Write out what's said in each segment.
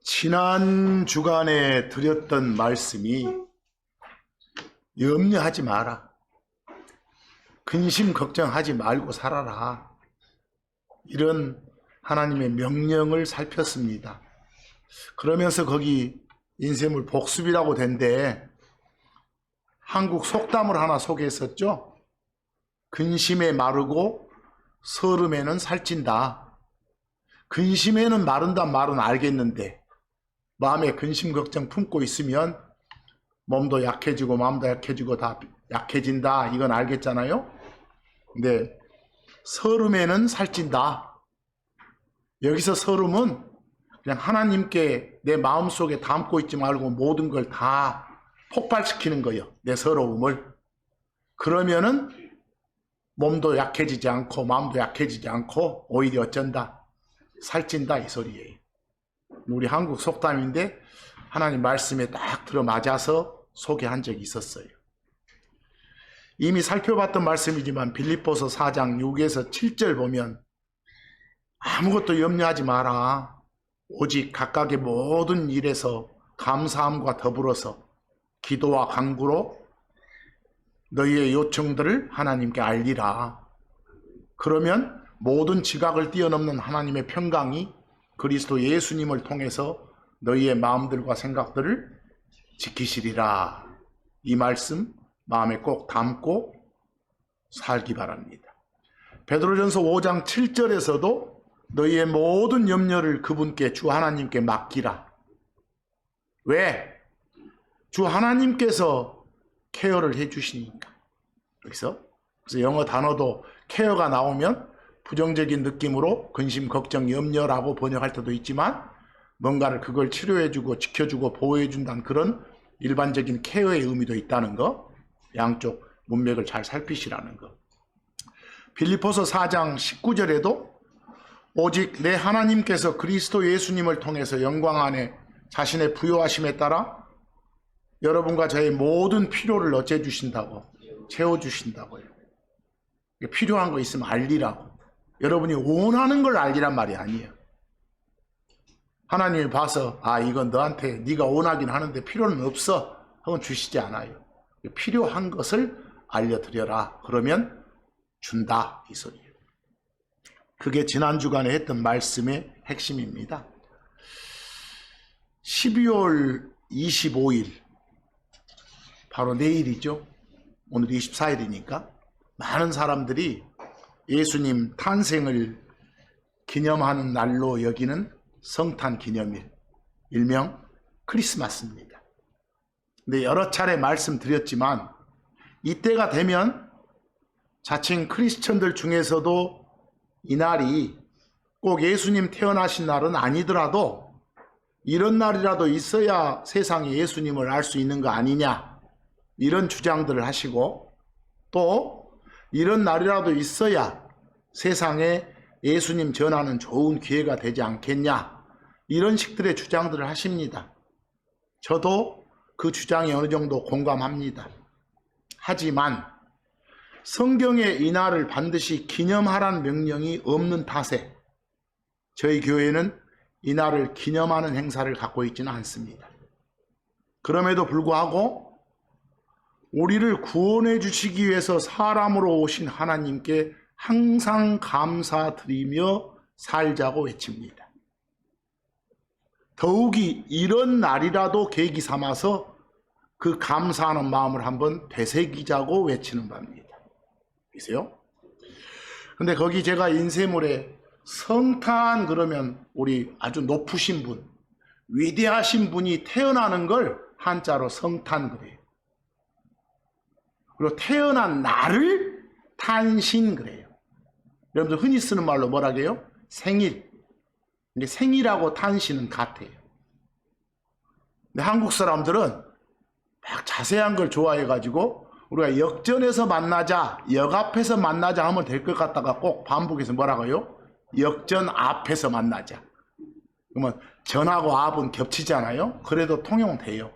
지난 주간에 드렸던 말씀이 염려하지 마라. 근심 걱정하지 말고 살아라. 이런 하나님의 명령을 살폈습니다. 그러면서 거기 인쇄물 복습이라고 된데 한국 속담을 하나 소개했었죠. 근심에 마르고 서름에는 살찐다. 근심에는 마른단 말은 알겠는데 마음에 근심 걱정 품고 있으면 몸도 약해지고 마음도 약해지고 다 약해진다. 이건 알겠잖아요. 근데 서름에는 살찐다. 여기서 서름은 그냥 하나님께 내 마음속에 담고 있지 말고 모든 걸 다 폭발시키는 거예요. 내 서러움을. 그러면은 몸도 약해지지 않고 마음도 약해지지 않고 오히려 어쩐다? 살찐다 이 소리예요. 우리 한국 속담인데 하나님 말씀에 딱 들어맞아서 소개한 적이 있었어요. 이미 살펴봤던 말씀이지만 빌립보서 4장 6에서 7절 보면 아무것도 염려하지 마라. 오직 각각의 모든 일에서 감사함과 더불어서 기도와 간구로 너희의 요청들을 하나님께 알리라. 그러면 모든 지각을 뛰어넘는 하나님의 평강이 그리스도 예수님을 통해서 너희의 마음들과 생각들을 지키시리라. 이 말씀 마음에 꼭 담고 살기 바랍니다. 베드로전서 5장 7절에서도 너희의 모든 염려를 그분께 주 하나님께 맡기라. 왜? 주 하나님께서 케어를 해주시니까. 그래서 영어 단어도 케어가 나오면 부정적인 느낌으로 근심, 걱정, 염려라고 번역할 때도 있지만 뭔가를 그걸 치료해주고 지켜주고 보호해준다는 그런 일반적인 케어의 의미도 있다는 거. 양쪽 문맥을 잘 살피시라는 거. 빌립보서 4장 19절에도 오직 내 하나님께서 그리스도 예수님을 통해서 영광 안에 자신의 부요하심에 따라 여러분과 저의 모든 필요를 어째 주신다고? 채워주신다고요. 필요한 거 있으면 알리라고. 여러분이 원하는 걸 알리란 말이 아니에요. 하나님이 봐서 이건 너한테 네가 원하긴 하는데 필요는 없어 하고 주시지 않아요. 필요한 것을 알려드려라. 그러면 준다 이 소리예요. 그게 지난 주간에 했던 말씀의 핵심입니다. 12월 25일 바로 내일이죠. 오늘 24일이니까 많은 사람들이 예수님 탄생을 기념하는 날로 여기는 성탄 기념일, 일명 크리스마스입니다. 근데 여러 차례 말씀드렸지만 이때가 되면 자칭 크리스천들 중에서도 이 날이 꼭 예수님 태어나신 날은 아니더라도 이런 날이라도 있어야 세상에 예수님을 알 수 있는 거 아니냐 이런 주장들을 하시고 또 이런 날이라도 있어야 세상에 예수님 전하는 좋은 기회가 되지 않겠냐 이런 식들의 주장들을 하십니다. 저도 그 주장에 어느 정도 공감합니다. 하지만 성경에 이 날을 반드시 기념하라는 명령이 없는 탓에 저희 교회는 이 날을 기념하는 행사를 갖고 있지는 않습니다. 그럼에도 불구하고 우리를 구원해 주시기 위해서 사람으로 오신 하나님께 항상 감사드리며 살자고 외칩니다. 더욱이 이런 날이라도 계기 삼아서 그 감사하는 마음을 한번 되새기자고 외치는 바입니다. 보세요. 근데 거기 제가 인쇄물에 성탄 그러면 우리 아주 높으신 분, 위대하신 분이 태어나는 걸 한자로 성탄 그래요. 그리고 태어난 날을 탄신 그래요. 여러분들 흔히 쓰는 말로 뭐라 그래요? 생일. 근데 생일하고 탄신은 같아요. 근데 한국 사람들은 막 자세한 걸 좋아해가지고 우리가 역전에서 만나자, 역 앞에서 만나자 하면 될 것 같다가 꼭 반복해서 뭐라고 해요? 역전 앞에서 만나자. 그러면 전하고 앞은 겹치잖아요. 그래도 통용돼요.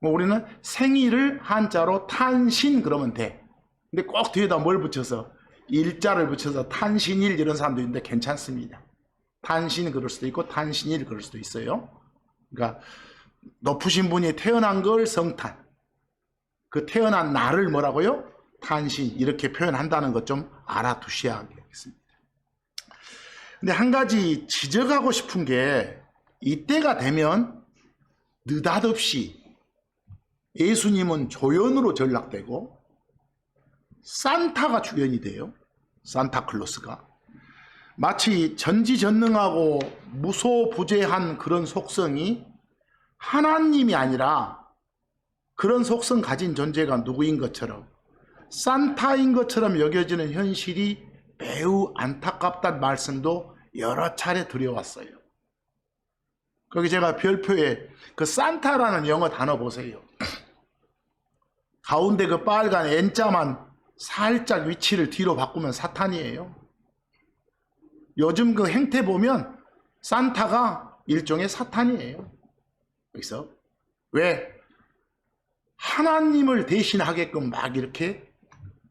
우리는 생일을 한자로 탄신 그러면 돼. 근데 꼭 뒤에다 뭘 붙여서 일자를 붙여서 탄신일 이런 사람도 있는데 괜찮습니다. 탄신 그럴 수도 있고 탄신일 그럴 수도 있어요. 그러니까 높으신 분이 태어난 걸 성탄, 그 태어난 날을 뭐라고요? 탄신, 이렇게 표현한다는 것 좀 알아두셔야겠습니다. 근데 한 가지 지적하고 싶은 게, 이때가 되면 느닷없이 예수님은 조연으로 전락되고 산타가 주연이 돼요. 산타클로스가. 마치 전지전능하고 무소부재한 그런 속성이 하나님이 아니라 그런 속성 가진 존재가 누구인 것처럼, 산타인 것처럼 여겨지는 현실이 매우 안타깝다는 말씀도 여러 차례 드려왔어요. 거기 제가 별표에 그 산타라는 영어 단어 보세요. 가운데 그 빨간 N자만 살짝 위치를 뒤로 바꾸면 사탄이에요. 요즘 그 행태 보면 산타가 일종의 사탄이에요. 그래서 왜? 하나님을 대신하게끔 막 이렇게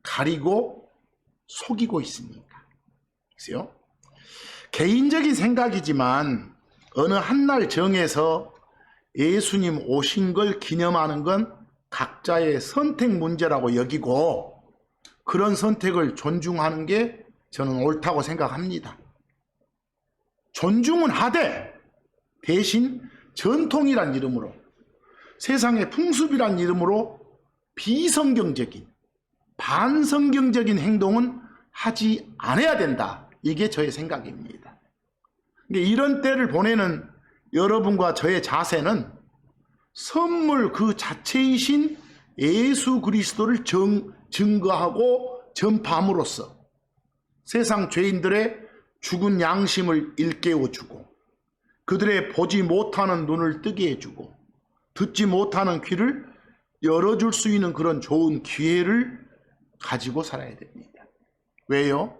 가리고 속이고 있으니까. 그래서 개인적인 생각이지만 어느 한날 정해서 예수님 오신 걸 기념하는 건 각자의 선택 문제라고 여기고, 그런 선택을 존중하는 게 저는 옳다고 생각합니다. 존중은 하되 대신 전통이란 이름으로, 세상의 풍습이란 이름으로 비성경적인, 반성경적인 행동은 하지 않아야 된다. 이게 저의 생각입니다. 이런 때를 보내는 여러분과 저의 자세는 선물 그 자체이신 예수 그리스도를 증거하고 전파함으로써 세상 죄인들의 죽은 양심을 일깨워주고, 그들의 보지 못하는 눈을 뜨게 해주고, 듣지 못하는 귀를 열어줄 수 있는 그런 좋은 기회를 가지고 살아야 됩니다. 왜요?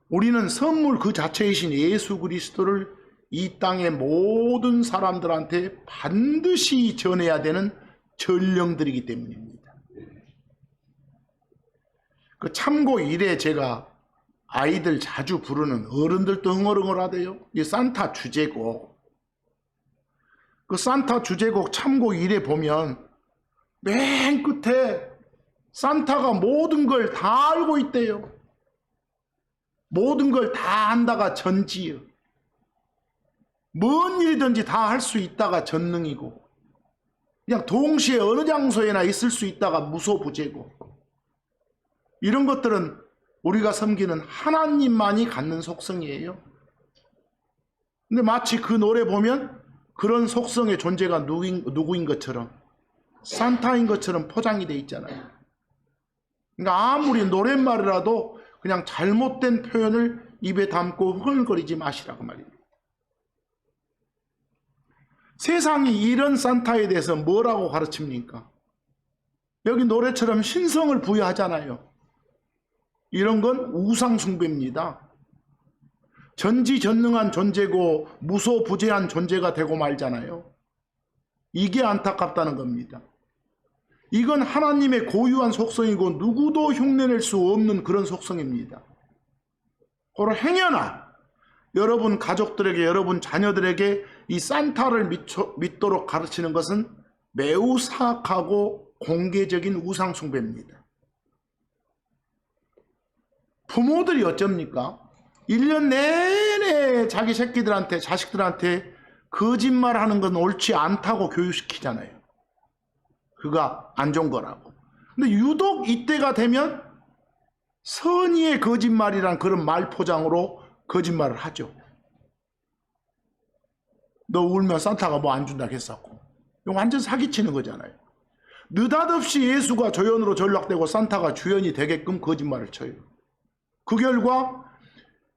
우리는 선물 그 자체이신 예수 그리스도를 이 땅의 모든 사람들한테 반드시 전해야 되는 전령들이기 때문입니다. 그 참고 이래 제가 아이들 자주 부르는, 어른들도 흥얼흥얼하대요. 이 산타 주제곡. 그 산타 주제곡 참고 이래 보면 맨 끝에 산타가 모든 걸 다 알고 있대요. 모든 걸 다 안다가 전지요. 뭔 일이든지 다 할 수 있다가 전능이고, 그냥 동시에 어느 장소에나 있을 수 있다가 무소부재고, 이런 것들은 우리가 섬기는 하나님만이 갖는 속성이에요. 근데 마치 그 노래 보면 그런 속성의 존재가 누구인 것처럼, 산타인 것처럼 포장이 돼 있잖아요. 그러니까 아무리 노랫말이라도 그냥 잘못된 표현을 입에 담고 흥얼거리지 마시라고 말입니다. 세상이 이런 산타에 대해서 뭐라고 가르칩니까? 여기 노래처럼 신성을 부여하잖아요. 이런 건 우상숭배입니다. 전지전능한 존재고 무소부재한 존재가 되고 말잖아요. 이게 안타깝다는 겁니다. 이건 하나님의 고유한 속성이고 누구도 흉내낼 수 없는 그런 속성입니다. 바로 행여나 여러분 가족들에게, 여러분 자녀들에게 이 산타를 믿도록 가르치는 것은 매우 사악하고 공개적인 우상숭배입니다. 부모들이 어쩝니까? 1년 내내 자기 새끼들한테, 자식들한테 거짓말하는 건 옳지 않다고 교육시키잖아요. 그가 안 좋은 거라고. 근데 유독 이때가 되면 선의의 거짓말이란 그런 말포장으로 거짓말을 하죠. 너 울면 산타가 뭐 안 준다고 했었고. 완전 사기치는 거잖아요. 느닷없이 예수가 조연으로 전락되고 산타가 주연이 되게끔 거짓말을 쳐요. 그 결과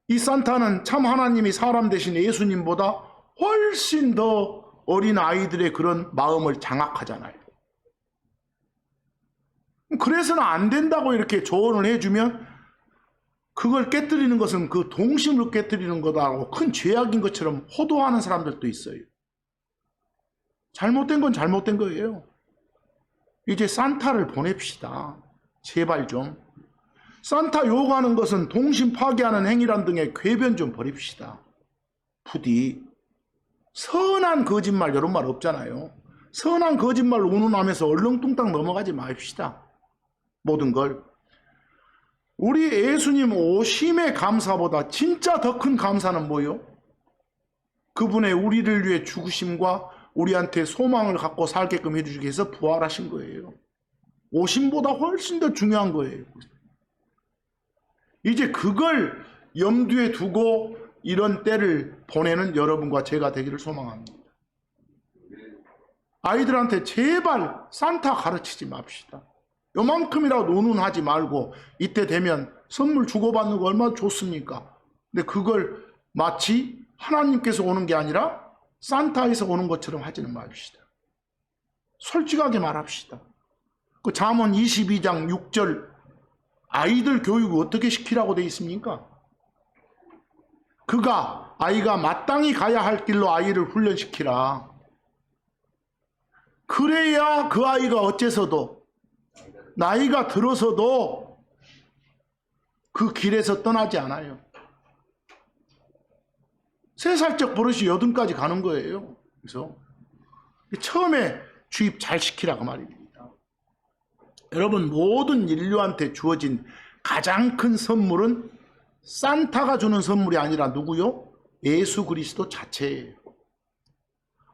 이 산타는 참 하나님이 사람 대신 예수님보다 훨씬 더 어린 아이들의 그런 마음을 장악하잖아요. 그래서는 안 된다고 이렇게 조언을 해주면 그걸 깨뜨리는 것은 그 동심으로 깨뜨리는 거다라고 큰 죄악인 것처럼 호도하는 사람들도 있어요. 잘못된 건 잘못된 거예요. 이제 산타를 보냅시다. 제발 좀. 산타 욕하는 것은 동심 파괴하는 행위란 등의 궤변 좀 버립시다. 부디 선한 거짓말 이런 말 없잖아요. 선한 거짓말 운운하면서 얼렁뚱땅 넘어가지 맙시다. 모든 걸. 우리 예수님 오심의 감사보다 진짜 더 큰 감사는 뭐요? 그분의 우리를 위해 죽으심과 우리한테 소망을 갖고 살게끔 해주기 위해서 부활하신 거예요. 오심보다 훨씬 더 중요한 거예요. 이제 그걸 염두에 두고 이런 때를 보내는 여러분과 제가 되기를 소망합니다. 아이들한테 제발 산타 가르치지 맙시다. 요만큼이라도 운운하지 말고 이때 되면 선물 주고받는 거 얼마나 좋습니까? 근데 그걸 마치 하나님께서 오는 게 아니라 산타에서 오는 것처럼 하지는 맙시다. 솔직하게 말합시다. 그 잠언 22장 6절 아이들 교육을 어떻게 시키라고 되어 있습니까? 아이가 마땅히 가야 할 길로 아이를 훈련시키라. 그래야 그 아이가 어째서도 나이가 들어서도 그 길에서 떠나지 않아요. 3살적 버릇이 8까지 가는 거예요. 그래서 처음에 주입 잘 시키라고 말입니다. 여러분, 모든 인류한테 주어진 가장 큰 선물은 산타가 주는 선물이 아니라 누구요? 예수 그리스도 자체예요.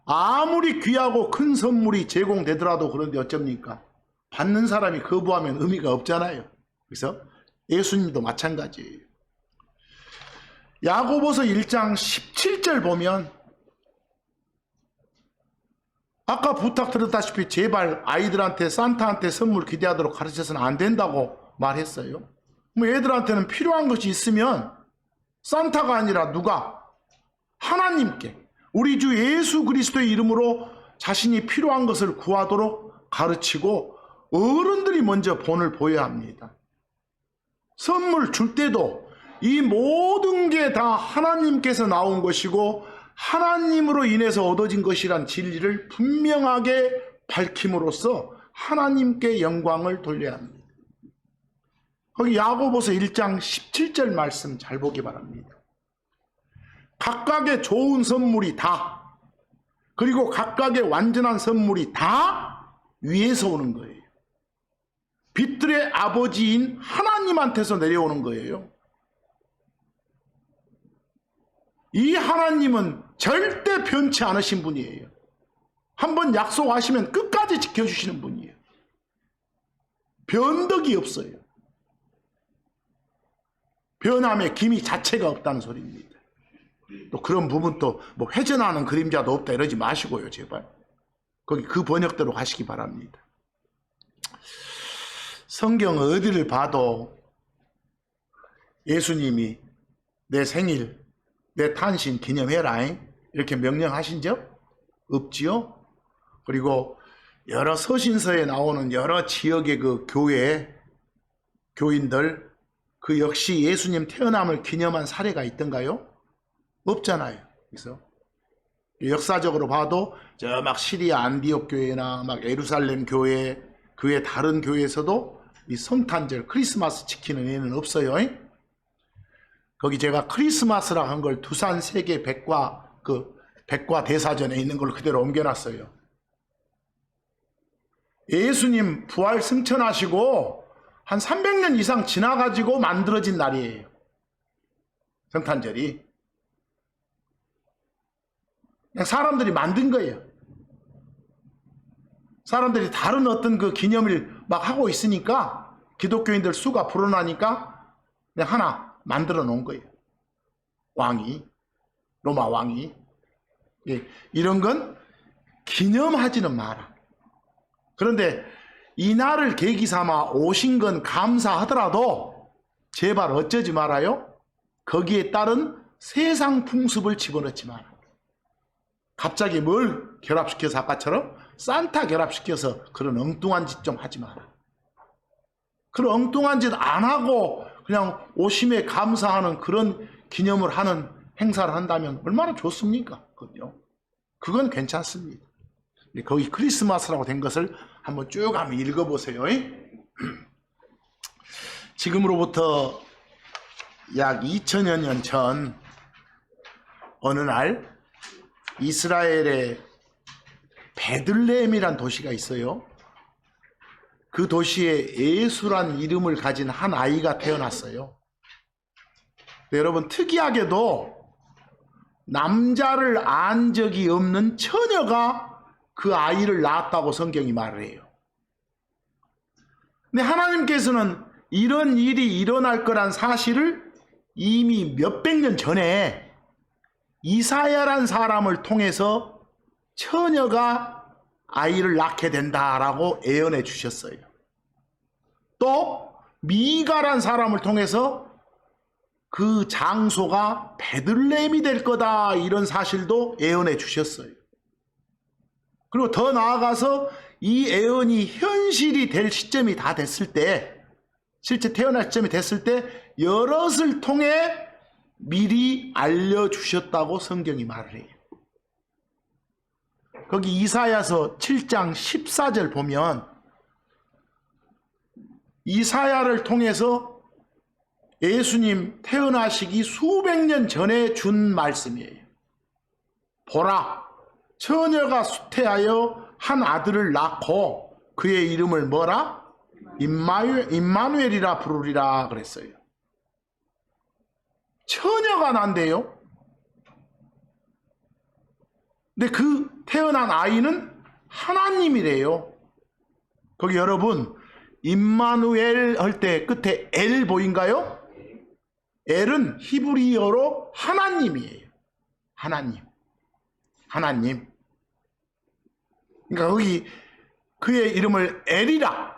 아무리 귀하고 큰 선물이 제공되더라도 그런데 어쩝니까? 받는 사람이 거부하면 의미가 없잖아요. 그래서 예수님도 마찬가지예요. 야고보서 1장 17절 보면 아까 부탁드렸다시피 제발 아이들한테 산타한테 선물 기대하도록 가르쳐서는 안 된다고 말했어요. 뭐 애들한테는 필요한 것이 있으면 산타가 아니라 누가? 하나님께 우리 주 예수 그리스도의 이름으로 자신이 필요한 것을 구하도록 가르치고 어른들이 먼저 본을 보여야 합니다. 선물 줄 때도 이 모든 게 다 하나님께서 나온 것이고 하나님으로 인해서 얻어진 것이란 진리를 분명하게 밝힘으로써 하나님께 영광을 돌려야 합니다. 거기 야고보서 1장 17절 말씀 잘 보기 바랍니다. 각각의 좋은 선물이 다, 그리고 각각의 완전한 선물이 다 위에서 오는 거예요. 빛들의 아버지인 하나님한테서 내려오는 거예요. 이 하나님은 절대 변치 않으신 분이에요. 한번 약속하시면 끝까지 지켜주시는 분이에요. 변덕이 없어요. 변함의 기미 자체가 없다는 소리입니다. 또 그런 부분 또 뭐 회전하는 그림자도 없다 이러지 마시고요, 제발. 거기 그 번역대로 가시기 바랍니다. 성경 어디를 봐도 예수님이 내 생일, 내 탄신 기념해라 이렇게 명령하신 적 없지요? 그리고 여러 서신서에 나오는 여러 지역의 그 교회, 교인들 그 역시 예수님 태어남을 기념한 사례가 있던가요? 없잖아요. 그래서 역사적으로 봐도 저 막 시리아 안디옥 교회나 막 예루살렘 교회, 그 외 다른 교회에서도 이 성탄절 크리스마스 지키는 애는 없어요. 거기 제가 크리스마스라 한 걸 두산 세계 백과 백과 대사전에 있는 걸 그대로 옮겨놨어요. 예수님 부활 승천하시고 한 300년 이상 지나가지고 만들어진 날이에요. 성탄절이. 그냥 사람들이 만든 거예요. 사람들이 다른 어떤 그 기념일 막 하고 있으니까 기독교인들 수가 불어나니까 그냥 하나 만들어 놓은 거예요. 왕이, 로마 왕이. 예, 이런 건 기념하지는 마라. 그런데 이 날을 계기 삼아 오신 건 감사하더라도 제발 어쩌지 말아요? 거기에 따른 세상 풍습을 집어넣지 마라. 갑자기 뭘 결합시켜서 아까처럼 산타 결합시켜서 그런 엉뚱한 짓 좀 하지 마라. 그런 엉뚱한 짓 안 하고 그냥 오심에 감사하는 그런 기념을 하는 행사를 한다면 얼마나 좋습니까? 그건 괜찮습니다. 거기 크리스마스라고 된 것을 한번 쭉 한번 읽어보세요. 지금으로부터 약 2000여 년 전 어느 날 이스라엘에 베들레헴이란 도시가 있어요. 그 도시에 예수란 이름을 가진 한 아이가 태어났어요. 여러분, 특이하게도 남자를 안 적이 없는 처녀가 그 아이를 낳았다고 성경이 말을 해요. 근데 하나님께서는 이런 일이 일어날 거란 사실을 이미 몇백 년 전에 이사야란 사람을 통해서 처녀가 아이를 낳게 된다라고 예언해 주셨어요. 또 미가란 사람을 통해서 그 장소가 베들레헴이 될 거다, 이런 사실도 예언해 주셨어요. 그리고 더 나아가서 이 예언이 현실이 될 시점이 다 됐을 때, 실제 태어날 시점이 됐을 때 여럿을 통해 미리 알려주셨다고 성경이 말을 해요. 거기 이사야서 7장 14절 보면 이사야를 통해서 예수님 태어나시기 수백 년 전에 준 말씀이에요. 보라, 처녀가 수태하여 한 아들을 낳고 그의 이름을 뭐라? 임마누엘이라 부르리라 그랬어요. 처녀가 난대요. 근데 그 태어난 아이는 하나님이래요. 거기 여러분, 임마누엘 할 때 끝에 엘 보인가요? 엘은 히브리어로 하나님이에요. 하나님. 그러니까 거기 그의 이름을 엘이라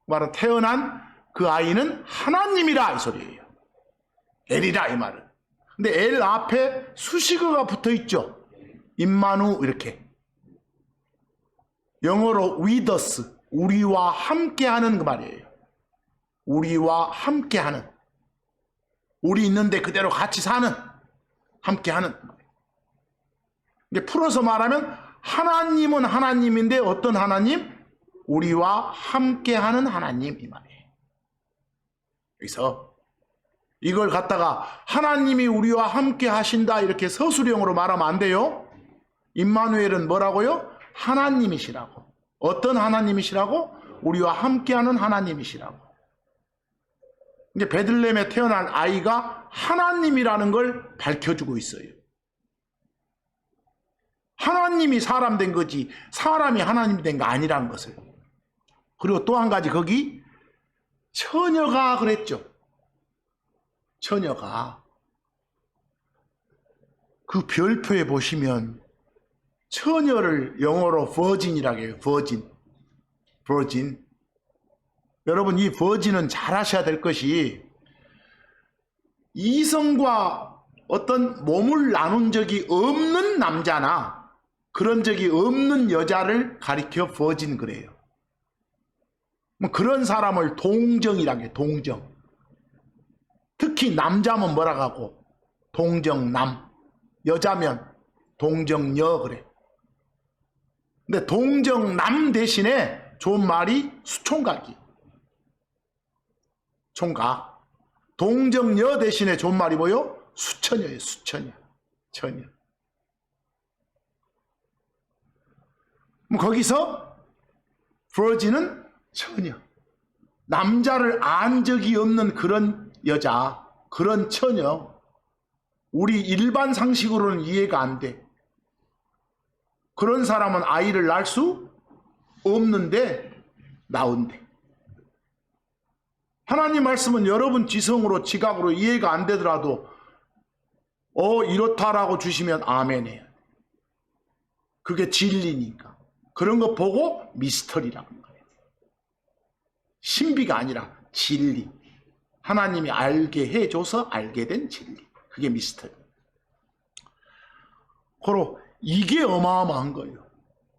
말은 태어난 그 아이는 하나님이라 이 소리예요. 엘이라 이 말은. 근데 엘 앞에 수식어가 붙어 있죠. 임마누 이렇게. 영어로 with us, 우리와 함께하는 그 말이에요. 우리와 함께하는. 우리 있는데 그대로 같이 사는, 함께하는. 근데 풀어서 말하면 하나님은 하나님인데 어떤 하나님? 우리와 함께하는 하나님 이 말이에요. 여기서 이걸 갖다가 하나님이 우리와 함께 하신다 이렇게 서술형으로 말하면 안 돼요. 임마누엘은 뭐라고요? 하나님이시라고. 어떤 하나님이시라고? 우리와 함께하는 하나님이시라고. 이제 베들레헴에 태어난 아이가 하나님이라는 걸 밝혀주고 있어요. 하나님이 사람 된 거지 사람이 하나님 된 거 아니라는 것을. 그리고 또 한 가지, 거기 처녀가 그랬죠. 처녀가. 그 별표에 보시면 처녀를 영어로 버진이라고 해요. 버진. 여러분, 이 버진은 잘 아셔야 될 것이 이성과 어떤 몸을 나눈 적이 없는 남자나 그런 적이 없는 여자를 가리켜 버진 그래요. 그런 사람을 동정이라고 해요. 동정. 특히 남자면 뭐라고 하고 동정남, 여자면 동정여 그래. 근데 동정남 대신에 좋은 말이 수총각이. 총각. 동정여 대신에 좋은 말이 뭐요? 수처녀예요. 수처녀. 처녀. 거기서 버진은 처녀. 남자를 안 적이 없는 그런 여자, 그런 처녀. 우리 일반 상식으로는 이해가 안 돼. 그런 사람은 아이를 낳을 수 없는데 낳은대. 하나님 말씀은 여러분 지성으로 지각으로 이해가 안 되더라도 이렇다라고 주시면 아멘이에요. 그게 진리니까. 그런 거 보고 미스터리라고 하는 거예요. 신비가 아니라 진리. 하나님이 알게 해줘서 알게 된 진리. 그게 미스터리. 고로 이게 어마어마한 거예요.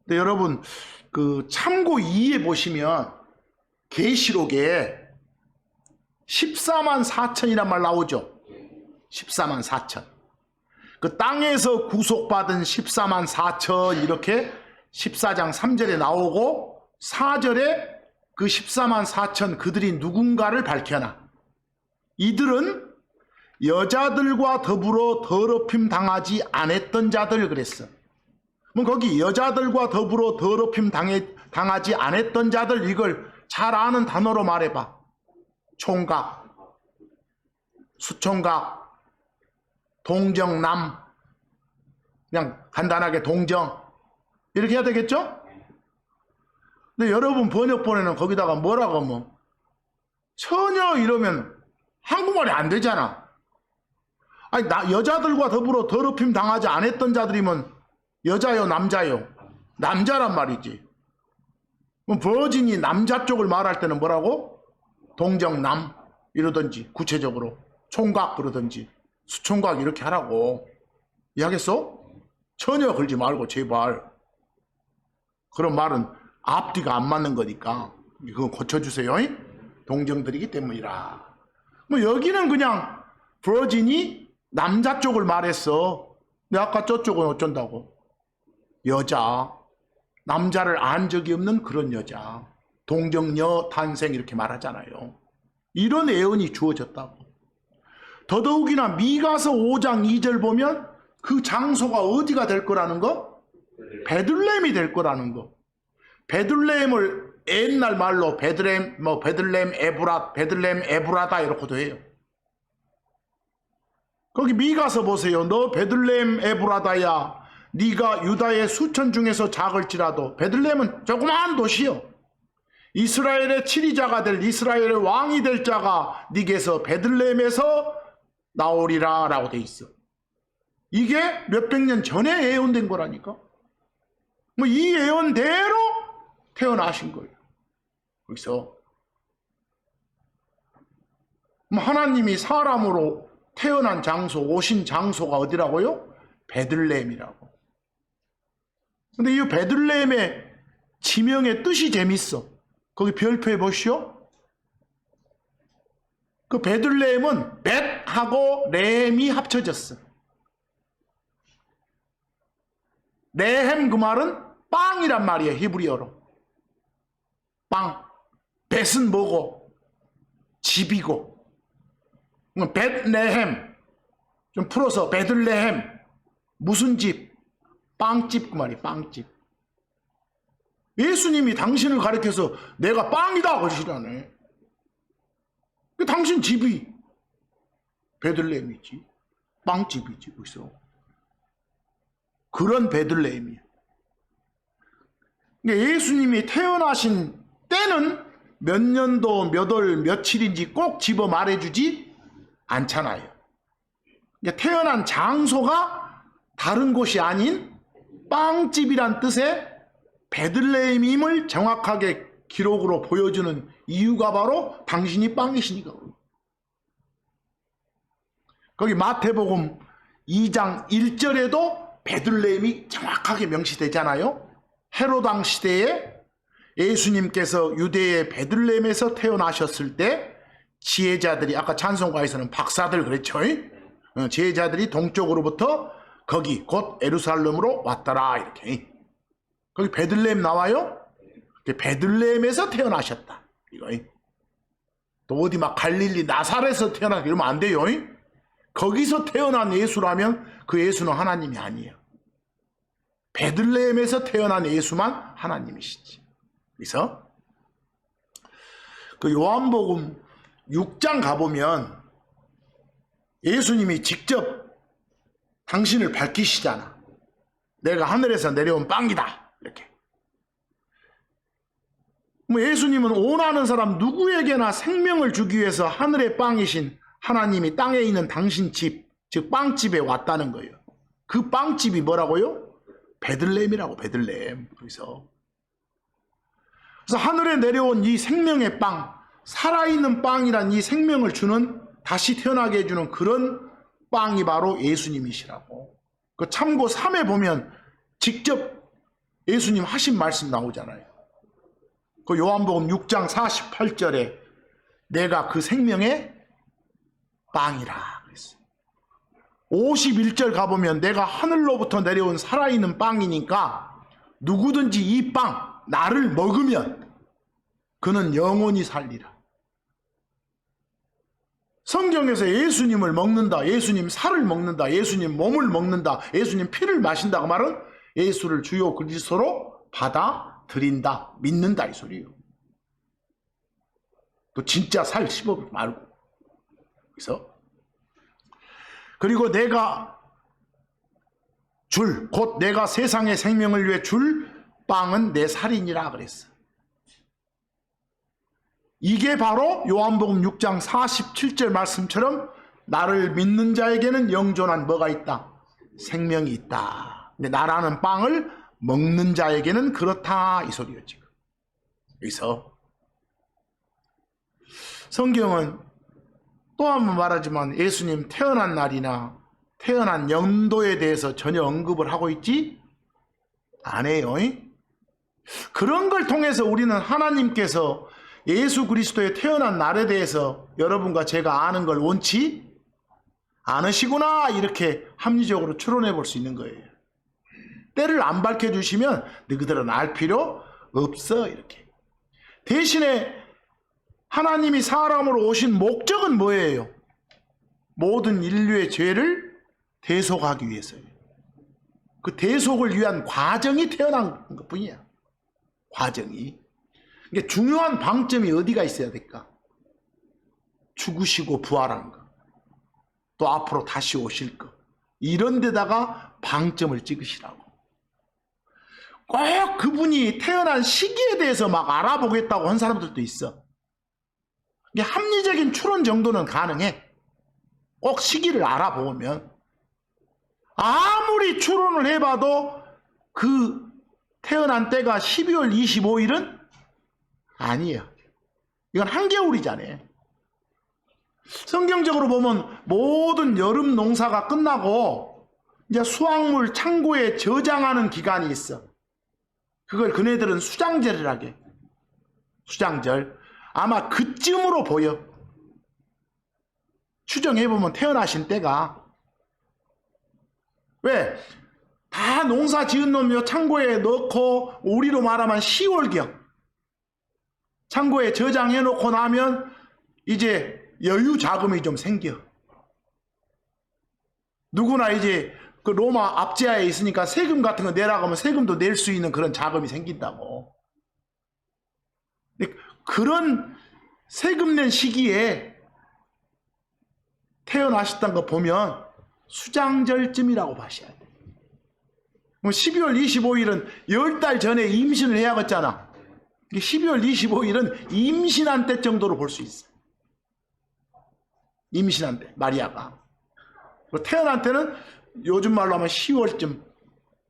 근데 여러분 그 참고 2에 보시면 계시록에 14만 4천이란 말 나오죠. 14만 4천. 그 땅에서 구속받은 14만 4천 이렇게 14장 3절에 나오고 4절에 그 14만 4천 그들이 누군가를 밝혀놔. 이들은 여자들과 더불어 더럽힘 당하지 않았던 자들 그랬어. 뭐 거기 여자들과 더불어 더럽힘 당하지 않았던 자들, 이걸 잘 아는 단어로 말해봐. 총각, 수총각, 동정남, 그냥 간단하게 동정, 이렇게 해야 되겠죠? 근데 여러분 번역본에는 거기다가 뭐라고 하면 처녀 이러면 한국말이 안 되잖아. 아니, 여자들과 더불어 더럽힘 당하지 않았던 자들이면 여자요 남자요? 남자란 말이지. 그럼 버진이 남자 쪽을 말할 때는 뭐라고? 동정남 이러든지, 구체적으로 총각 그러든지, 수총각 이렇게 하라고. 이해하겠어? 처녀 걸지 말고 제발. 그런 말은 앞뒤가 안 맞는 거니까 그거 고쳐주세요. 동정들이기 때문이라. 뭐 여기는 그냥 버진이 남자 쪽을 말했어. 근데 아까 저쪽은 어쩐다고? 여자, 남자를 안 적이 없는 그런 여자, 동정녀 탄생 이렇게 말하잖아요. 이런 예언이 주어졌다고. 더더욱이나 미가서 5장 2절 보면 그 장소가 어디가 될 거라는 거? 베들레헴이 될 거라는 거. 베들레헴을 옛날 말로 베들레헴, 베들레헴 에브라다 이렇게도 해요. 거기 미가서 보세요. 너 베들레헴 에브라다야, 네가 유다의 수천 중에서 작을지라도. 베들레헴은 조그마한 도시요. 이스라엘의 치리자가 될, 이스라엘의 왕이 될 자가 네게서 베들레헴에서 나오리라 라고 돼 있어. 이게 몇백 년 전에 예언된 거라니까. 뭐 이 예언대로 태어나신 거예요. 그래서 하나님이 사람으로 태어난 장소, 오신 장소가 어디라고요? 베들레헴이라고. 근데 이 베들레헴의 지명의 뜻이 재밌어. 거기 별표해 보시오. 그 베들레헴은 벳하고 레헴이 합쳐졌어. 레헴 그 말은 빵이란 말이에요. 히브리어로. 빵. 벳은 뭐고? 집이고. 벳레헴. 좀 풀어서 베들레헴. 무슨 집? 빵집 그 말이에요. 빵집. 예수님이 당신을 가리켜서 내가 빵이다 그러시라네. 당신 집이 베들레헴이지. 빵집이지. 그래서 그런 베들레헴이야. 예수님이 태어나신 때는 몇 년도 몇 월 며칠인지 꼭 집어 말해주지 않잖아요. 태어난 장소가 다른 곳이 아닌 빵집이란 뜻의 베들레헴임을 정확하게 기록으로 보여주는 이유가 바로 당신이 빵이시니까. 거기 마태복음 2장 1절에도 베들레헴이 정확하게 명시되잖아요. 헤로당 시대에 예수님께서 유대의 베들레헴에서 태어나셨을 때 지혜자들이, 아까 찬송가에서는 박사들 그랬죠. 지혜자들이 동쪽으로부터 거기 곧 예루살렘으로 왔더라 이렇게. 거기 베들레헴 나와요. 베들레헴에서 태어나셨다 이거. 또 어디 막 갈릴리 나사렛에서 태어났다 이러면 안 돼요. 거기서 태어난 예수라면 그 예수는 하나님이 아니에요. 베들레헴에서 태어난 예수만 하나님이시지. 그래서 그 요한복음 6장 가보면 예수님이 직접 당신을 밝히시잖아. 내가 하늘에서 내려온 빵이다 이렇게. 뭐 예수님은 원하는 사람 누구에게나 생명을 주기 위해서 하늘의 빵이신 하나님이 땅에 있는 당신 집, 즉 빵집에 왔다는 거예요. 그 빵집이 뭐라고요? 베들레헴이라고. 베들레헴. 그래서 하늘에 내려온 이 생명의 빵, 살아있는 빵이란 이 생명을 주는, 다시 태어나게 해주는 그런 빵이 바로 예수님이시라고. 그 참고 3에 보면 직접 예수님 하신 말씀 나오잖아요. 그 요한복음 6장 48절에 내가 그 생명의 빵이라 그랬어요. 51절 가보면 내가 하늘로부터 내려온 살아있는 빵이니까 누구든지 이 빵, 나를 먹으면 그는 영원히 살리라. 성경에서 예수님을 먹는다, 예수님 살을 먹는다, 예수님 몸을 먹는다, 예수님 피를 마신다고 말은 예수를 주요 그리스도로 받아들인다, 믿는다 이 소리예요. 또 진짜 살 시법 말고. 그리고 내가 곧 내가 세상의 생명을 위해 줄 빵은 내 살이니라 그랬어. 이게 바로 요한복음 6장 47절 말씀처럼 나를 믿는 자에게는 영존한 뭐가 있다? 생명이 있다. 근데 나라는 빵을 먹는 자에게는 그렇다 이 소리예요. 지금 여기서 성경은 또 한 번 말하지만 예수님 태어난 날이나 태어난 연도에 대해서 전혀 언급을 하고 있지 안 해요. 그런 걸 통해서 우리는 하나님께서 예수 그리스도의 태어난 날에 대해서 여러분과 제가 아는 걸 원치 않으시구나 이렇게 합리적으로 추론해 볼 수 있는 거예요. 때를 안 밝혀주시면 너희들은 알 필요 없어 이렇게. 대신에 하나님이 사람으로 오신 목적은 뭐예요? 모든 인류의 죄를 대속하기 위해서예요. 그 대속을 위한 과정이 태어난 것뿐이야. 과정이. 그러니까 중요한 방점이 어디가 있어야 될까? 죽으시고 부활한 거. 또 앞으로 다시 오실 거. 이런 데다가 방점을 찍으시라고. 꼭 그분이 태어난 시기에 대해서 막 알아보겠다고 한 사람들도 있어. 합리적인 추론 정도는 가능해. 꼭 시기를 알아보면. 아무리 추론을 해봐도 그 태어난 때가 12월 25일은 아니에요. 이건 한겨울이잖아요. 성경적으로 보면 모든 여름 농사가 끝나고 이제 수확물 창고에 저장하는 기간이 있어. 그걸 그네들은 수장절이라고 해. 수장절. 아마 그쯤으로 보여. 추정해보면 태어나신 때가. 왜? 다 농사 지은 놈이 창고에 넣고 우리로 말하면 10월경 창고에 저장해 놓고 나면 이제 여유 자금이 좀 생겨. 누구나 이제 그 로마 압제하에 있으니까 세금 같은 거 내라고 하면 세금도 낼 수 있는 그런 자금이 생긴다고. 그런 세금 낸 시기에 태어나셨다는 거 보면 수장절쯤이라고 봐셔야 돼. 12월 25일은 10달 전에 임신을 해야겠잖아. 12월 25일은 임신한 때 정도로 볼 수 있어. 임신한 때, 마리아가. 태어난 때는 요즘 말로 하면 10월쯤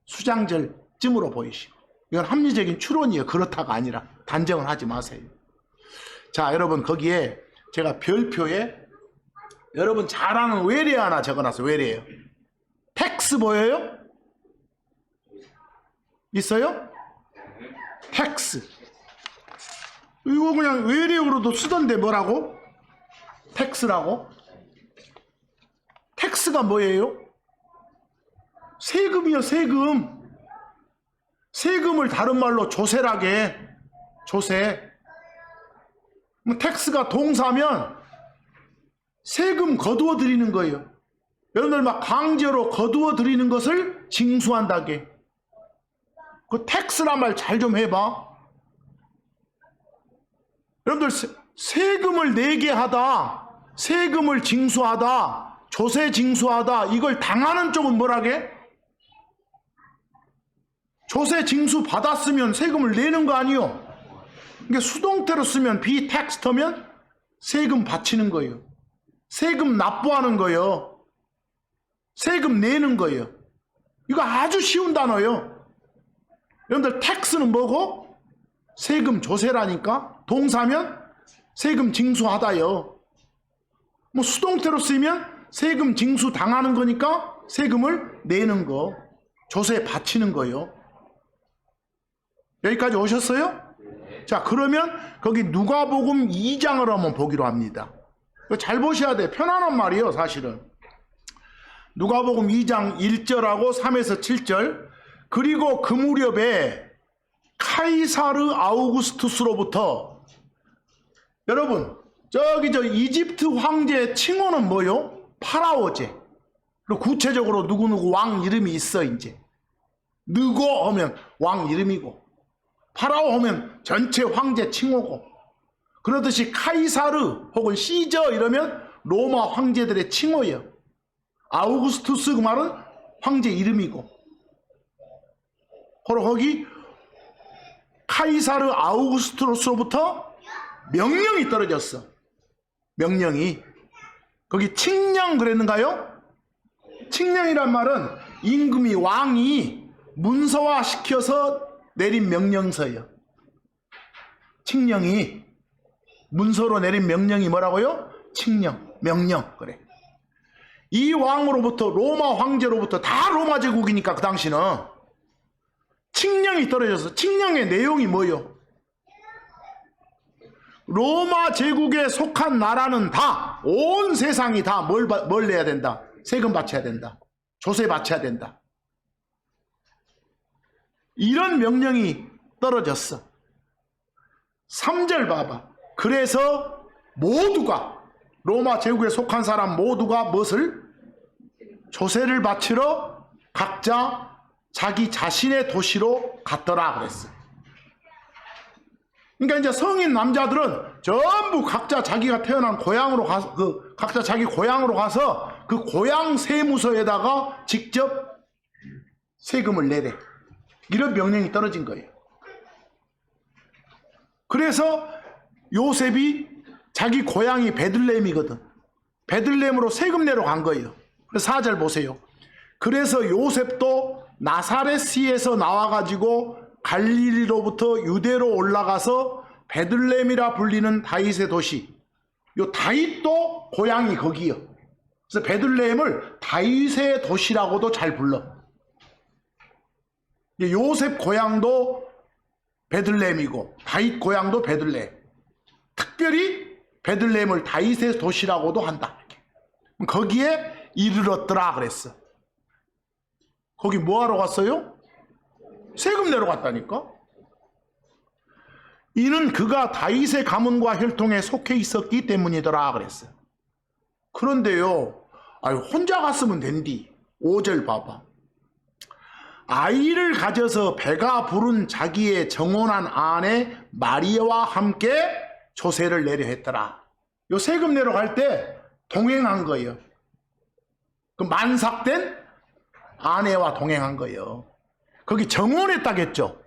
수장절쯤으로 보이시고. 이건 합리적인 추론이에요. 그렇다가 아니라. 단정을 하지 마세요. 자, 여러분 거기에 제가 별표에 여러분 잘 아는 외래 하나 적어놨어요. 외래예요. 텍스 보여요? 있어요? 텍스. 이거 그냥 외래어로도 쓰던데 뭐라고? 텍스라고? 텍스가 뭐예요? 세금이요, 세금. 세금을 다른 말로 조세라게 해. 조세. 텍스가 동사면 세금 거두어 드리는 거예요. 여러분들 막 강제로 거두어 드리는 것을 징수한다게. 그 텍스란 말 잘 좀 해봐. 여러분들 세금을 내게 하다, 세금을 징수하다, 조세 징수하다, 이걸 당하는 쪽은 뭐라게? 조세 징수 받았으면 세금을 내는 거 아니요? 그러니까 수동태로 쓰면 비텍스터면 세금 바치는 거예요. 세금 납부하는 거예요. 세금 내는 거예요. 이거 아주 쉬운 단어예요. 여러분들 텍스는 뭐고? 세금 조세라니까. 동사면 세금 징수하다요. 뭐 수동태로 쓰면 세금 징수 당하는 거니까 세금을 내는 거, 조세 바치는 거예요. 여기까지 오셨어요? 자, 그러면 거기 누가복음 2장을 한번 보기로 합니다. 잘 보셔야 돼. 편안한 말이에요, 사실은. 누가복음 2장 1절하고 3에서 7절. 그리고 그 무렵에 카이사르 아우구스투스로부터, 여러분 저기 저 이집트 황제의 칭호는 뭐요? 파라오제. 그리고 구체적으로 누구누구 왕 이름이 있어. 이제 느고 하면 왕 이름이고, 파라오 하면 전체 황제 칭호고, 그러듯이 카이사르 혹은 시저 이러면 로마 황제들의 칭호예요. 아우구스투스 그 말은 황제 이름이고, 그리고 거기 카이사르 아우구스투스로부터 명령이 떨어졌어. 명령이. 거기 칙령 그랬는가요? 칙령이란 말은 임금이 왕이 문서화 시켜서 내린 명령서예요. 칙령이 문서로 내린 명령이 뭐라고요? 칙령, 명령. 그래. 이 왕으로부터, 로마 황제로부터, 다 로마 제국이니까 그 당시는 칙령이 떨어져서, 칙령의 내용이 뭐요? 로마 제국에 속한 나라는 다, 온 세상이 다 뭘 내야 된다? 세금 바쳐야 된다. 조세 바쳐야 된다. 이런 명령이 떨어졌어. 3절 봐봐. 그래서 모두가, 로마 제국에 속한 사람 모두가 무엇을? 조세를 바치러 각자 자기 자신의 도시로 갔더라 그랬어. 그러니까 이제 성인 남자들은 전부 각자 자기가 태어난 고향으로 가서, 각자 자기 고향으로 가서 그 고향 세무서에다가 직접 세금을 내래. 이런 명령이 떨어진 거예요. 그래서 요셉이 자기 고향이 베들레헴이거든. 베들레헴으로 세금 내러 간 거예요. 그래서 4절 보세요. 그래서 요셉도 나사렛시에서 나와가지고 갈릴리로부터 유대로 올라가서 베들레헴이라 불리는 다윗의 도시. 요 다윗도 고향이 거기요. 그래서 베들레헴을 다윗의 도시라고도 잘 불러. 요셉 고향도 베들레헴이고 다윗 고향도 베들레헴. 특별히 베들레헴을 다윗의 도시라고도 한다. 거기에 이르렀더라 그랬어. 거기 뭐하러 갔어요? 세금 내러 갔다니까. 이는 그가 다윗의 가문과 혈통에 속해 있었기 때문이더라 그랬어. 그런데요, 혼자 갔으면 된디. 5절 봐봐. 아이를 가져서 배가 부른 자기의 정혼한 아내 마리아와 함께 조세를 내려 했더라. 요 세금 내러 갈 때 동행한 거예요. 그 만삭된 아내와 동행한 거예요. 거기 정혼했다겠죠.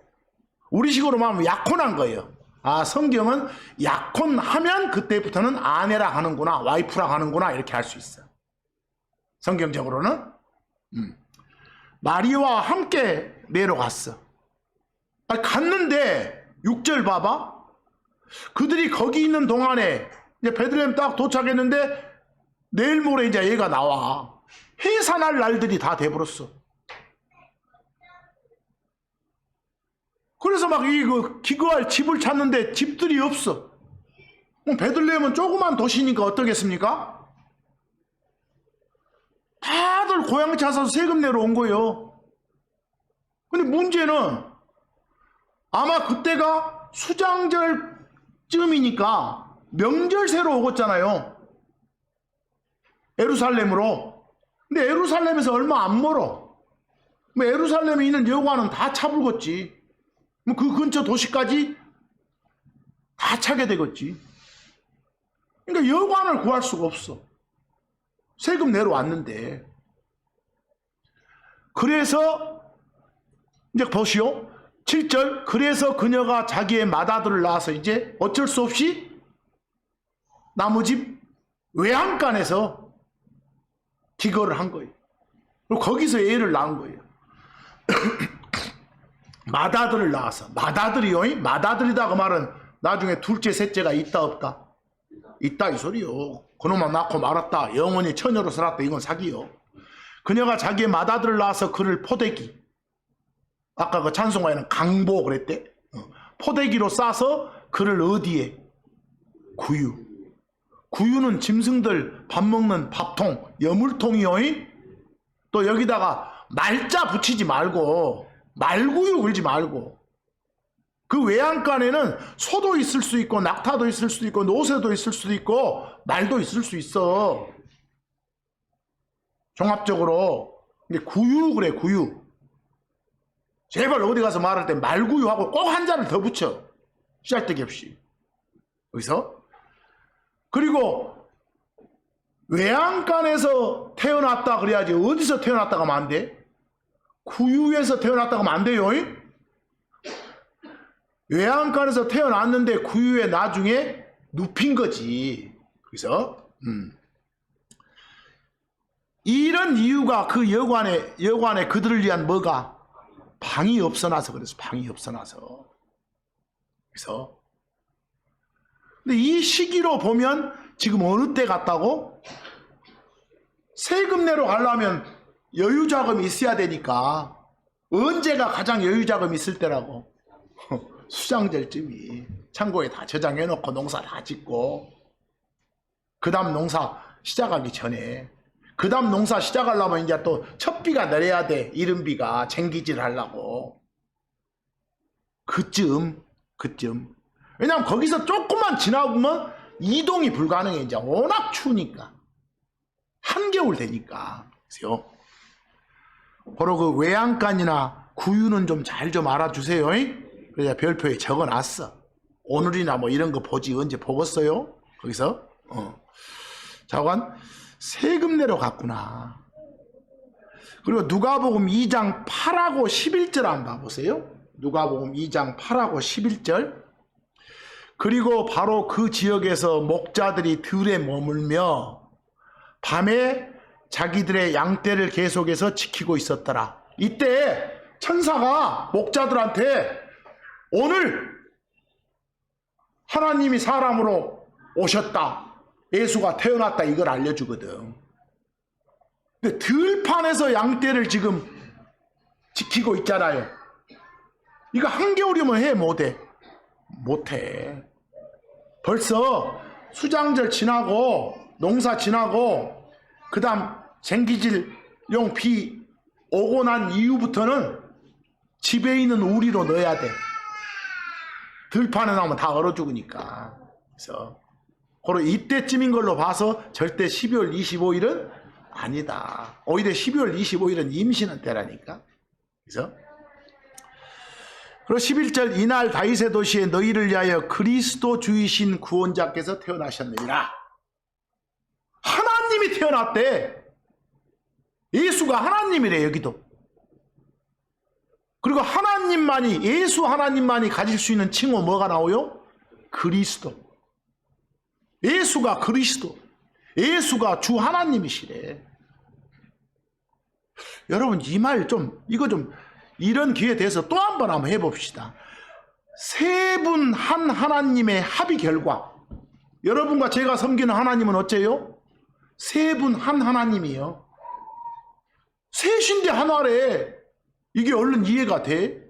우리식으로 말하면 약혼한 거예요. 아, 성경은 약혼하면 그때부터는 아내라 하는구나, 와이프라 하는구나, 이렇게 할 수 있어. 성경적으로는. 마리아와 함께 내려갔어. 갔는데 6절 봐봐. 그들이 거기 있는 동안에 이제 베들레헴 딱 도착했는데 내일 모레 이제 얘가 나와. 해산할 날들이 다 돼버렸어. 그래서 막 기거할 집을 찾는데 집들이 없어. 베들레헴은 조그만 도시니까 어떠겠습니까? 다들 고향 찾아서 세금 내러 온 거예요. 근데 문제는 아마 그때가 수장절쯤이니까 명절새로 오겠잖아요. 예루살렘으로. 근데 예루살렘에서 얼마 안 멀어. 예루살렘에 있는 여관은 다 차불겠지. 그 근처 도시까지 다 차게 되겠지. 그러니까 여관을 구할 수가 없어. 세금 내러 왔는데. 그래서 이제 보시오. 7절. 그래서 그녀가 자기의 맏아들을 낳아서 이제 어쩔 수 없이 나무집 외양간에서 기거를 한 거예요. 그리고 거기서 애를 낳은 거예요. 맏아들을 낳아서. 맏아들이요. 맏아들이다 그 말은 나중에 둘째 셋째가 있다 없다? 있다 이 소리요. 그놈만 낳고 말았다. 영원히 처녀로 살았다. 이건 사기요. 그녀가 자기의 맏아들을 낳아서 그를 포대기. 아까 그 찬송가에는 강보 그랬대. 포대기로 싸서 그를 어디에? 구유. 구유는 짐승들 밥 먹는 밥통, 여물통이요. 또 여기다가 말자 붙이지 말고 말구유 걸지 말고. 그 외양간에는 소도 있을 수 있고 낙타도 있을 수도 있고 노새도 있을 수도 있고 말도 있을 수 있어. 종합적으로. 근데 구유 그래, 구유. 제발 어디 가서 말할 때 말구유하고 꼭 한 잔을 더 붙여. 짤데기 없이. 여기서. 그리고 외양간에서 태어났다 그래야지 어디서 태어났다가 하면 안 돼? 구유에서 태어났다가 하면 안 돼요. 외양간에서 태어났는데 구유에 나중에 눕힌 거지. 그래서 이런 이유가 그 여관에 그들을 위한 뭐가? 방이 없어놔서 그래서 방이 없어놔서. 그래서 근데 이 시기로 보면 지금 어느 때 같다고? 세금 내러 가려면 여유자금이 있어야 되니까 언제가 가장 여유자금이 있을 때라고? 수장절쯤이 창고에 다 저장해놓고 농사 다 짓고 그 다음 농사 시작하기 전에 그 다음 농사 시작하려면 이제 또 첫비가 내려야 돼. 이른비가 쟁기질 하려고. 그쯤. 왜냐면 거기서 조금만 지나보면 이동이 불가능해. 이제 워낙 추우니까. 한겨울 되니까. 그래서 바로 그 외양간이나 구유는 좀 잘 좀 알아주세요. 그래서 별표에 적어놨어. 오늘이나 뭐 이런 거 보지 언제 보겠어요? 거기서 자관 세금 내러 갔구나. 그리고 누가복음 2장 8하고 11절 한번 봐보세요. 누가복음 2장 8하고 11절. 그리고 바로 그 지역에서 목자들이 들에 머물며 밤에 자기들의 양떼를 계속해서 지키고 있었더라. 이때 천사가 목자들한테 오늘 하나님이 사람으로 오셨다. 예수가 태어났다. 이걸 알려주거든. 근데 들판에서 양떼를 지금 지키고 있잖아요. 이거 한겨울이면 해 못해? 못해. 벌써 수장절 지나고 농사 지나고 그 다음 쟁기질용 비 오고 난 이후부터는 집에 있는 우리로 넣어야 돼. 들판에 나오면 다 얼어 죽으니까. 그래서 바로 이때쯤인 걸로 봐서 절대 12월 25일은 아니다. 오히려 12월 25일은 임신한 때라니까. 그래서 그리고 11절 이날 다윗의 도시에 너희를 위하여 그리스도 주이신 구원자께서 태어나셨느니라. 하나님이 태어났대. 예수가 하나님이래. 여기도. 그리고 하나님만이 예수 하나님만이 가질 수 있는 칭호 뭐가 나오요? 그리스도. 예수가 그리스도. 예수가 주 하나님이시래. 여러분 이 말 좀 이거 좀 이런 기회에 대해서 또 한 번 한번 해봅시다. 세 분 한 하나님의 합의 결과. 여러분과 제가 섬기는 하나님은 어째요? 세 분 한 하나님이요. 셋인데 하나래. 이게 얼른 이해가 돼?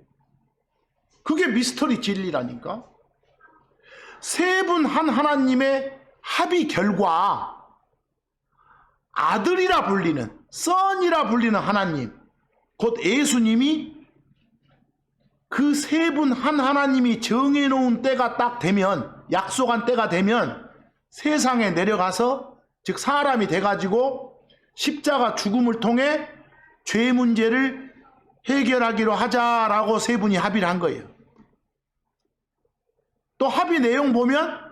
그게 미스터리 진리라니까. 세 분 한 하나님의 합의 결과 아들이라 불리는 선이라 불리는 하나님 곧 예수님이 그 세 분 한 하나님이 정해놓은 때가 딱 되면 약속한 때가 되면 세상에 내려가서 즉 사람이 돼가지고 십자가 죽음을 통해 죄 문제를 해결하기로 하자라고 세 분이 합의를 한 거예요. 또 합의 내용 보면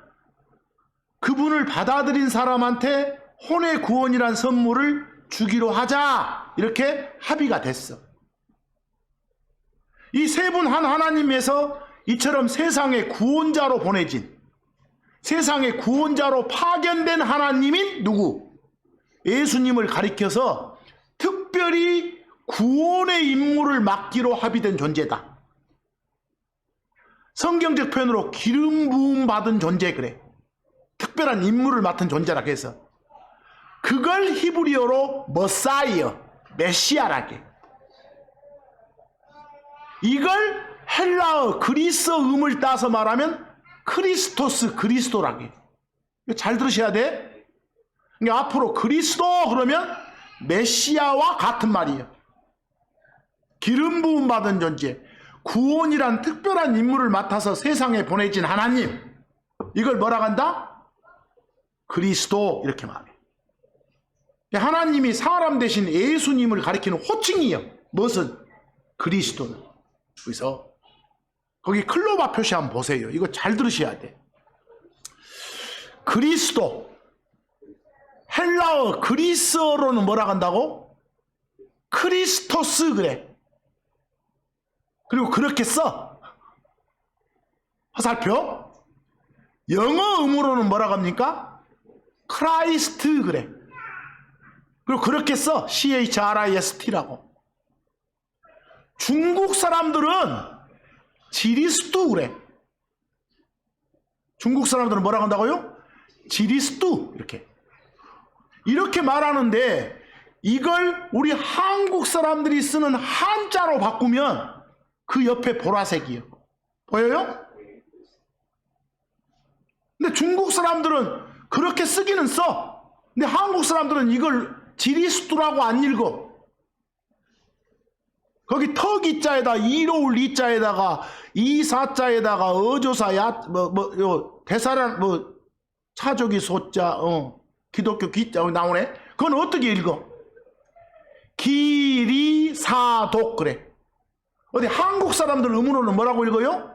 그분을 받아들인 사람한테 혼의 구원이란 선물을 주기로 하자 이렇게 합의가 됐어. 이 세 분 한 하나님에서 이처럼 세상의 구원자로 보내진 세상의 구원자로 파견된 하나님인 누구? 예수님을 가리켜서 특별히 구원의 임무를 맡기로 합의된 존재다. 성경적 표현으로 기름 부음 받은 존재 그래. 특별한 임무를 맡은 존재라 해서 그걸 히브리어로 머사이어, 메시아라게. 이걸 헬라어 그리스어 음을 따서 말하면 크리스토스 그리스도라게. 잘 들으셔야 돼. 그러니까 앞으로 그리스도 그러면 메시아와 같은 말이에요. 기름 부음 받은 존재, 구원이란 특별한 임무를 맡아서 세상에 보내진 하나님, 이걸 뭐라고 한다? 그리스도 이렇게 말해. 하나님이 사람 대신 예수님을 가리키는 호칭이에요. 무엇은? 그리스도는. 그래서 거기 클로바 표시 한번 보세요. 이거 잘 들으셔야 돼. 그리스도, 헬라어 그리스어로는 뭐라 한다고? 크리스토스 그래. 그리고 그렇게 써. 화살표. 영어 음으로는 뭐라 합니까? 크라이스트 그래. 그리고 그렇게 써. CHRIST라고. 중국 사람들은 지리스투 그래. 중국 사람들은 뭐라고 한다고요? 지리스투 이렇게 말하는데 이걸 우리 한국 사람들이 쓰는 한자로 바꾸면 그 옆에 보라색이요. 보여요? 근데 중국 사람들은 그렇게 쓰기는 써. 근데 한국 사람들은 이걸 지리스투라고 안 읽어. 거기 턱이자에다 이로울 이자에다가 이사자에다가 어조사 요 대사란 차족이 소자 기독교 기자 나오네. 그건 어떻게 읽어? 기리사독 그래. 어디 한국 사람들 음으로는 뭐라고 읽어요?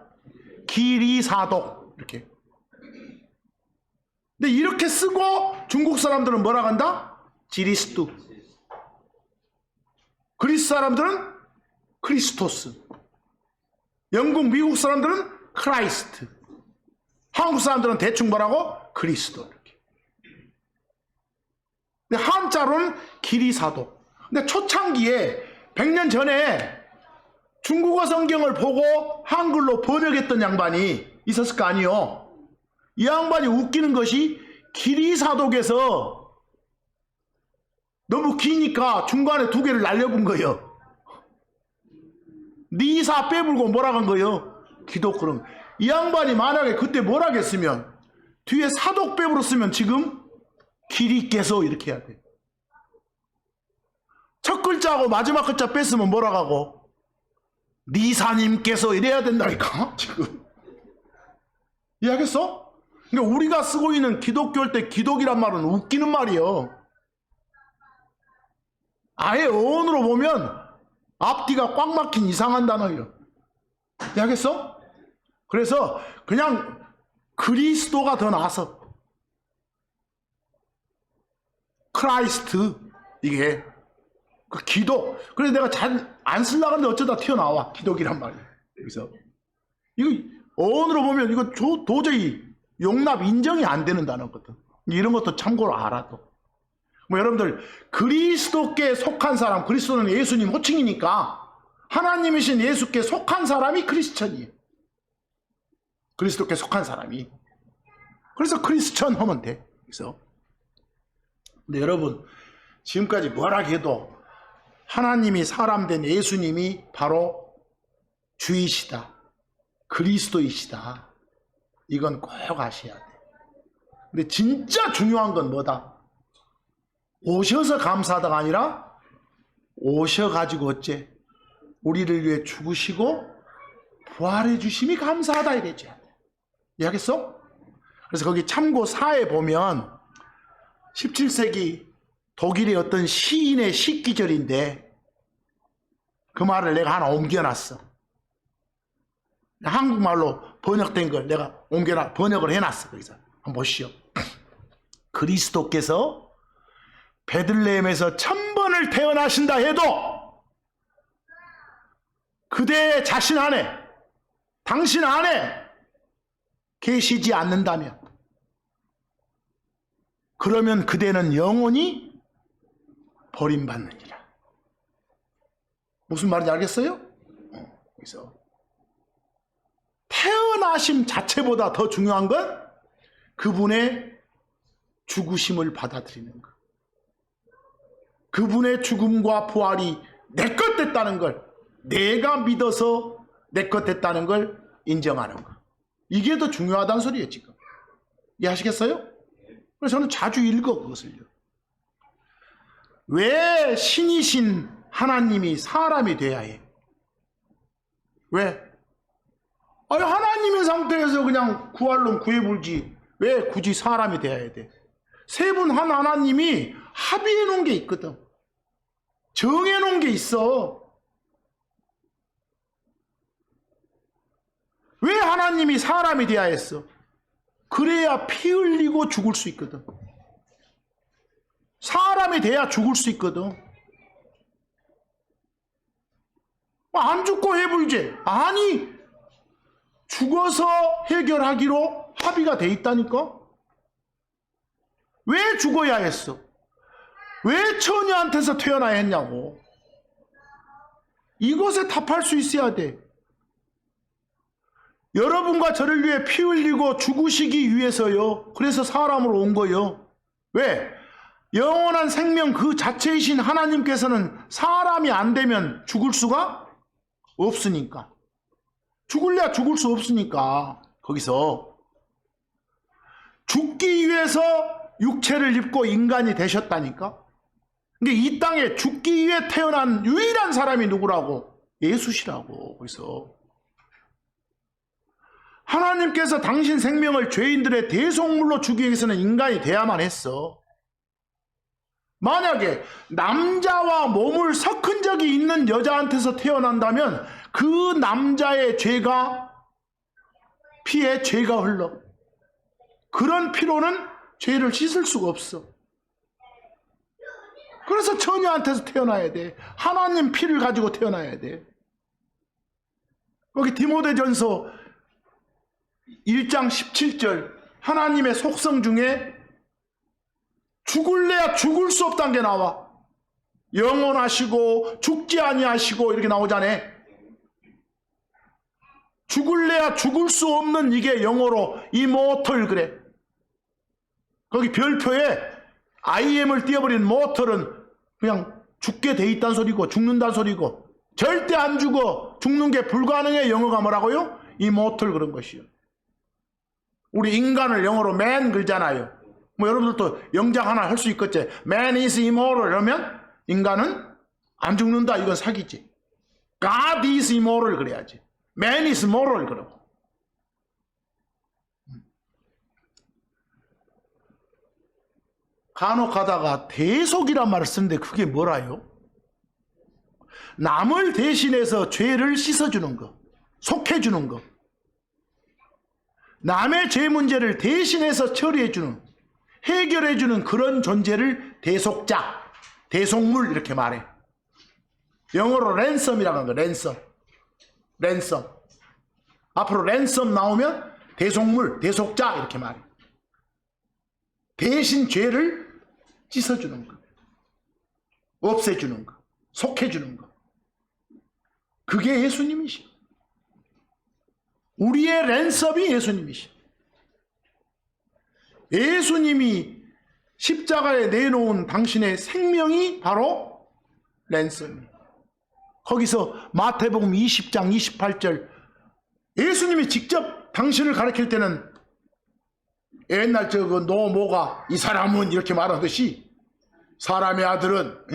기리사독 이렇게. 근데 이렇게 쓰고 중국 사람들은 뭐라고 한다? 지리스투. 그리스 사람들은 크리스토스. 영국, 미국 사람들은 크라이스트. 한국 사람들은 대충 뭐라고? 그리스도. 이렇게. 근데 한자로는 기리사도. 근데 초창기에 100년 전에 중국어 성경을 보고 한글로 번역했던 양반이 있었을 거 아니요. 이 양반이 웃기는 것이 기리사독에서 너무 기니까 중간에 두 개를 날려본 거예요. 니사 빼불고 뭐라 한 거예요? 기독그럼. 이 양반이 만약에 그때 뭐라 했으면 뒤에 사독 빼불었으면 지금 기리께서 이렇게 해야 돼. 첫 글자하고 마지막 글자 뺐으면 뭐라 하고? 니사님께서 이래야 된다니까 지금. 이해하겠어? 그러니까 우리가 쓰고 있는 기독교일 때 기독이란 말은 웃기는 말이에요. 아예 어원으로 보면 앞뒤가 꽉 막힌 이상한 단어예요. 이해하겠어? 그래서 그냥 그리스도가 더 나아서 크라이스트 이게 그 기독. 그래서 내가 잘 안 쓰려고 하는데 어쩌다 튀어나와 기독이란 말이에요. 그래서 이거 어원으로 보면 이거 도저히 용납 인정이 안 되는 단어거든. 이런 것도 참고로 알아도. 뭐 여러분들 그리스도께 속한 사람, 그리스도는 예수님 호칭이니까 하나님이신 예수께 속한 사람이 크리스천이에요. 그리스도께 속한 사람이. 그래서 크리스천 하면 돼. 그래서 근데 여러분 지금까지 뭐라 해도 하나님이 사람 된 예수님이 바로 주이시다. 그리스도이시다. 이건 꼭 아셔야 돼. 근데 진짜 중요한 건 뭐다? 오셔서 감사하다가 아니라 오셔가지고 어째 우리를 위해 죽으시고 부활해 주심이 감사하다 이랬죠. 이해하겠어? 그래서 거기 참고 4에 보면 17세기 독일의 어떤 시인의 시기절인데 그 말을 내가 하나 옮겨놨어. 한국말로 번역된 걸 내가 번역을 해놨어. 거기서 한번 보시오. 그리스도께서 베들레헴에서 1000번을 태어나신다 해도 그대 자신 안에 당신 안에 계시지 않는다면 그러면 그대는 영원히 버림받느니라. 무슨 말인지 알겠어요? 그래서 태어나심 자체보다 더 중요한 건 그분의 죽으심을 받아들이는 것. 그분의 죽음과 부활이 내 것 됐다는 걸, 내가 믿어서 내 것 됐다는 걸 인정하는 것. 이게 더 중요하다는 소리예요 지금. 이해하시겠어요? 그래서 저는 자주 읽어 그것을요. 왜 신이신 하나님이 사람이 돼야 해? 왜? 아니 하나님의 상태에서 그냥 구할론 구해불지 왜 굳이 사람이 돼야 돼? 세 분 한 하나님이 합의해 놓은 게 있거든. 정해 놓은 게 있어. 왜 하나님이 사람이 되어야 했어? 그래야 피 흘리고 죽을 수 있거든. 사람이 돼야 죽을 수 있거든. 안 죽고 해불지. 아니, 죽어서 해결하기로 합의가 돼 있다니까. 왜 죽어야 했어? 왜 처녀한테서 태어나야 했냐고. 이것에 답할 수 있어야 돼. 여러분과 저를 위해 피 흘리고 죽으시기 위해서요. 그래서 사람으로 온 거요. 왜? 영원한 생명 그 자체이신 하나님께서는 사람이 안 되면 죽을 수가 없으니까. 죽을래야 죽을 수 없으니까. 거기서 죽기 위해서 육체를 입고 인간이 되셨다니까. 그러니까 이 땅에 죽기 위해 태어난 유일한 사람이 누구라고? 예수시라고. 그래서 하나님께서 당신 생명을 죄인들의 대속물로 주기 위해서는 인간이 돼야만 했어. 만약에 남자와 몸을 섞은 적이 있는 여자한테서 태어난다면 그 남자의 피에 죄가 흘러. 그런 피로는 죄를 씻을 수가 없어. 그래서 처녀한테서 태어나야 돼. 하나님 피를 가지고 태어나야 돼. 거기 디모데전서 1장 17절 하나님의 속성 중에 죽을래야 죽을 수 없다는 게 나와. 영원하시고 죽지 아니하시고 이렇게 나오잖아요. 죽을래야 죽을 수 없는, 이게 영어로 immortal 그래. 거기 별표에 IM을 띄워버린 mortal은 그냥 죽게 돼 있다는 소리고 죽는다는 소리고, 절대 안 죽어, 죽는 게 불가능해. 영어가 뭐라고요? immortal 그런 것이요. 우리 인간을 영어로 man 그러잖아요. 뭐 여러분들도 영작 하나 할 수 있겠지. Man is immortal 이러면 인간은 안 죽는다, 이건 사기지. God is immortal 그래야지. Man is mortal 그러고. 간혹 가다가 대속이란 말을 쓰는데 그게 뭐라요? 남을 대신해서 죄를 씻어주는 거, 속해주는 거. 남의 죄 문제를 대신해서 처리해주는, 해결해주는 그런 존재를 대속자, 대속물 이렇게 말해. 영어로 랜섬이라고 하는 거. 랜섬. 앞으로 랜섬 나오면 대속물, 대속자 이렇게 말해. 대신 죄를 씻어주는 거, 없애주는 거, 속해주는 거. 그게 예수님이시. 우리의 랜섬이 예수님이시. 예수님이 십자가에 내놓은 당신의 생명이 바로 랜섬이에요. 거기서 마태복음 20장 28절 예수님이 직접 당신을 가르칠 때는 옛날 너 뭐가 이 사람은 이렇게 말하듯이 사람의 아들은,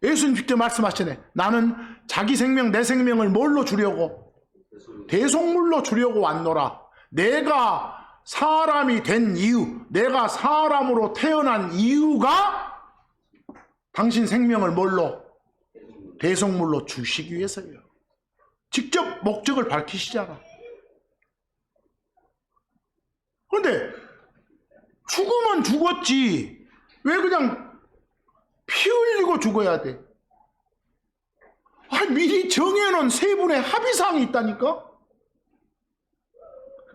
예수님 직접 말씀하시네. 나는 자기 생명 내 생명을 뭘로 주려고? 대속물로 주려고 왔노라. 내가 사람이 된 이유, 내가 사람으로 태어난 이유가 당신 생명을 뭘로? 대속물로 주시기 위해서요. 직접 목적을 밝히시잖아. 그런데 죽으면 죽었지 왜 그냥 피 흘리고 죽어야 돼? 미리 정해놓은 세 분의 합의사항이 있다니까?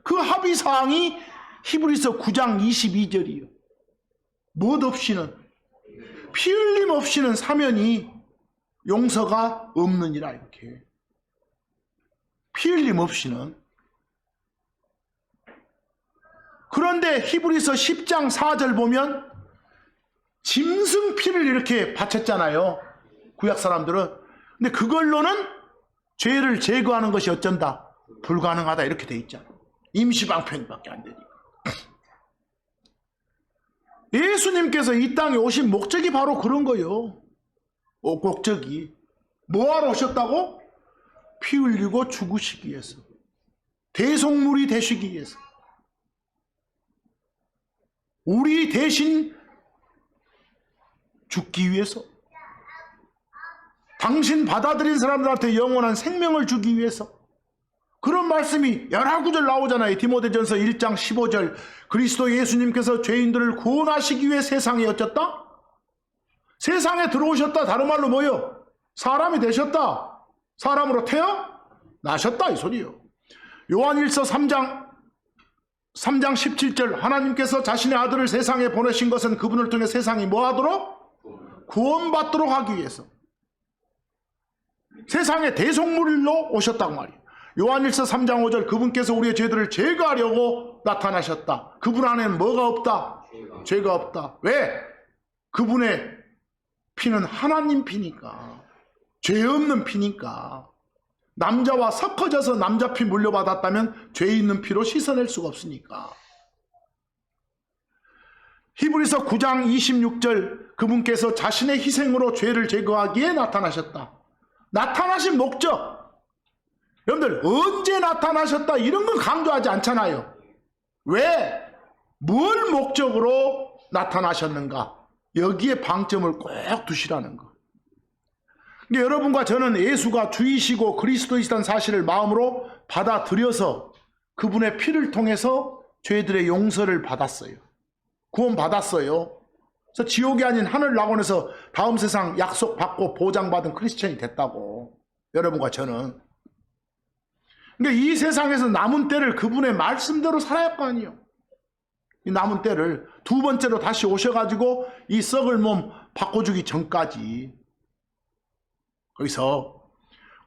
그 합의사항이 히브리서 9장 22절이요. 못 없이는, 피 흘림 없이는 사면이 용서가 없느니라. 이렇게 피 흘림 없이는. 그런데 히브리서 10장 4절 보면 짐승 피를 이렇게 바쳤잖아요, 구약 사람들은. 근데 그걸로는 죄를 제거하는 것이 어쩐다? 불가능하다, 이렇게 돼 있잖아. 임시방편밖에 안 되니까. 예수님께서 이 땅에 오신 목적이 바로 그런 거예요. 목적이 뭐하러 오셨다고? 피 흘리고 죽으시기 위해서, 대속물이 되시기 위해서, 우리 대신 죽기 위해서, 당신 받아들인 사람들한테 영원한 생명을 주기 위해서, 그런 말씀이 여러 구절 나오잖아요. 디모데전서 1장 15절. 그리스도 예수님께서 죄인들을 구원하시기 위해 세상에 어쩌다? 세상에 들어오셨다. 다른 말로 뭐요? 사람이 되셨다. 사람으로 태어나셨다 이 소리요. 요한일서 3장 17절. 하나님께서 자신의 아들을 세상에 보내신 것은 그분을 통해 세상이 뭐하도록? 구원받도록 하기 위해서. 세상에 대속물로 오셨다고 말이에요. 요한일서 3장 5절. 그분께서 우리의 죄들을 제거하려고 나타나셨다. 그분 안에는 뭐가 없다? 죄가 없다. 왜? 그분의 피는 하나님 피니까. 죄 없는 피니까. 남자와 섞어져서 남자 피 물려받았다면 죄 있는 피로 씻어낼 수가 없으니까. 히브리서 9장 26절. 그분께서 자신의 희생으로 죄를 제거하기에 나타나셨다. 나타나신 목적. 여러분들 언제 나타나셨다 이런 건 강조하지 않잖아요. 왜? 뭘 목적으로 나타나셨는가? 여기에 방점을 꼭 두시라는 거. 근데 여러분과 저는 예수가 주이시고 그리스도이시다는 사실을 마음으로 받아들여서 그분의 피를 통해서 죄들의 용서를 받았어요. 구원 받았어요. 그래서 지옥이 아닌 하늘 낙원에서 다음 세상 약속받고 보장받은 크리스천이 됐다고. 여러분과 저는. 그러니까 이 세상에서 남은 때를 그분의 말씀대로 살아야 할 거 아니에요. 이 남은 때를 두 번째로 다시 오셔가지고 이 썩을 몸 바꿔주기 전까지. 거기서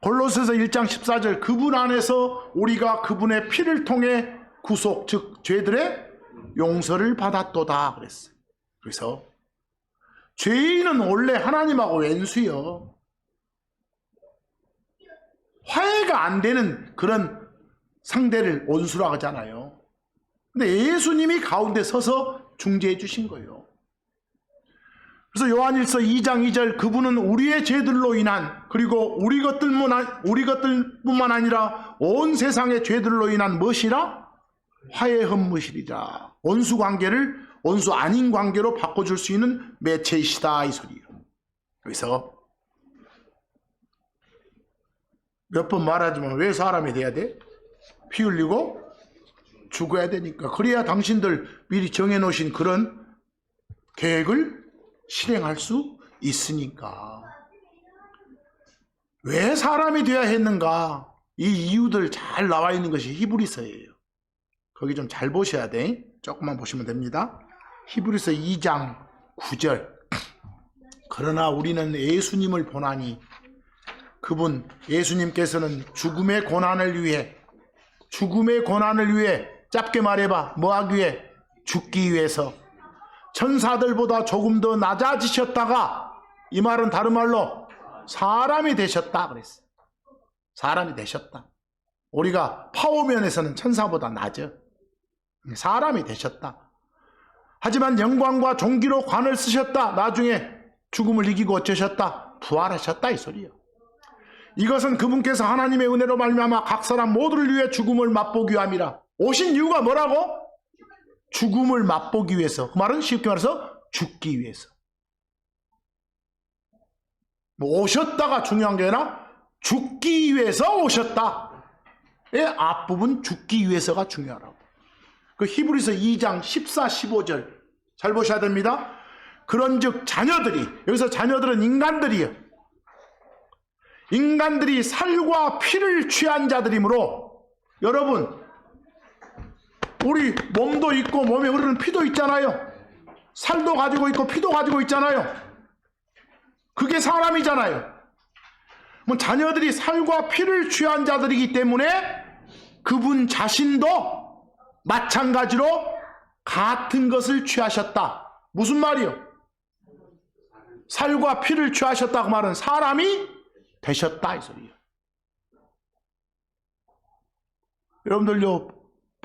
골로새서 1장 14절. 그분 안에서 우리가 그분의 피를 통해 구속, 즉 죄들의 용서를 받았도다 그랬어요. 그래서 죄인은 원래 하나님하고 왼수요. 화해가 안 되는 그런 상대를 원수라고 하잖아요. 근데 예수님이 가운데 서서 중재해 주신 거예요. 그래서 요한일서 2장 2절. 그분은 우리의 죄들로 인한, 그리고 우리 것들뿐만 아니라 온 세상의 죄들로 인한 무엇이라? 화해 헌무실이라. 원수 관계를 원수 아닌 관계로 바꿔줄 수 있는 매체이시다 이 소리예요. 여기서 몇 번 말하지만 왜 사람이 돼야 돼? 피 흘리고 죽어야 되니까. 그래야 당신들 미리 정해놓으신 그런 계획을 실행할 수 있으니까. 왜 사람이 되어야 했는가? 이 이유들 잘 나와 있는 것이 히브리서예요. 거기 좀 잘 보셔야 돼. 조금만 보시면 됩니다. 히브리서 2장 9절. 그러나 우리는 예수님을 보나니 그분 예수님께서는 죽음의 고난을 위해 짧게 말해봐. 뭐 하기 위해? 죽기 위해서 천사들보다 조금 더 낮아지셨다가, 이 말은 다른 말로 사람이 되셨다 그랬어요. 사람이 되셨다. 우리가 파워면에서는 천사보다 낮아. 사람이 되셨다. 하지만 영광과 존귀로 관을 쓰셨다. 나중에 죽음을 이기고 어쩌셨다? 부활하셨다 이 소리예요. 이것은 그분께서 하나님의 은혜로 말미암아 각 사람 모두를 위해 죽음을 맛보기 위함이라. 오신 이유가 뭐라고? 죽음을 맛보기 위해서. 그 말은 쉽게 말해서 죽기 위해서. 뭐 오셨다가 중요한 게 아니라 죽기 위해서 오셨다. 의 앞부분 죽기 위해서가 중요하라고. 그 히브리서 2장 14, 15절 잘 보셔야 됩니다. 그런즉 자녀들이, 여기서 자녀들은 인간들이에요. 인간들이 살과 피를 취한 자들이므로, 여러분 우리 몸도 있고 몸에 흐르는 피도 있잖아요. 살도 가지고 있고 피도 가지고 있잖아요. 그게 사람이잖아요. 뭐 자녀들이 살과 피를 취한 자들이기 때문에 그분 자신도 마찬가지로 같은 것을 취하셨다. 무슨 말이요? 살과 피를 취하셨다고 말은 사람이 되셨다 이 소리예요. 여러분들요,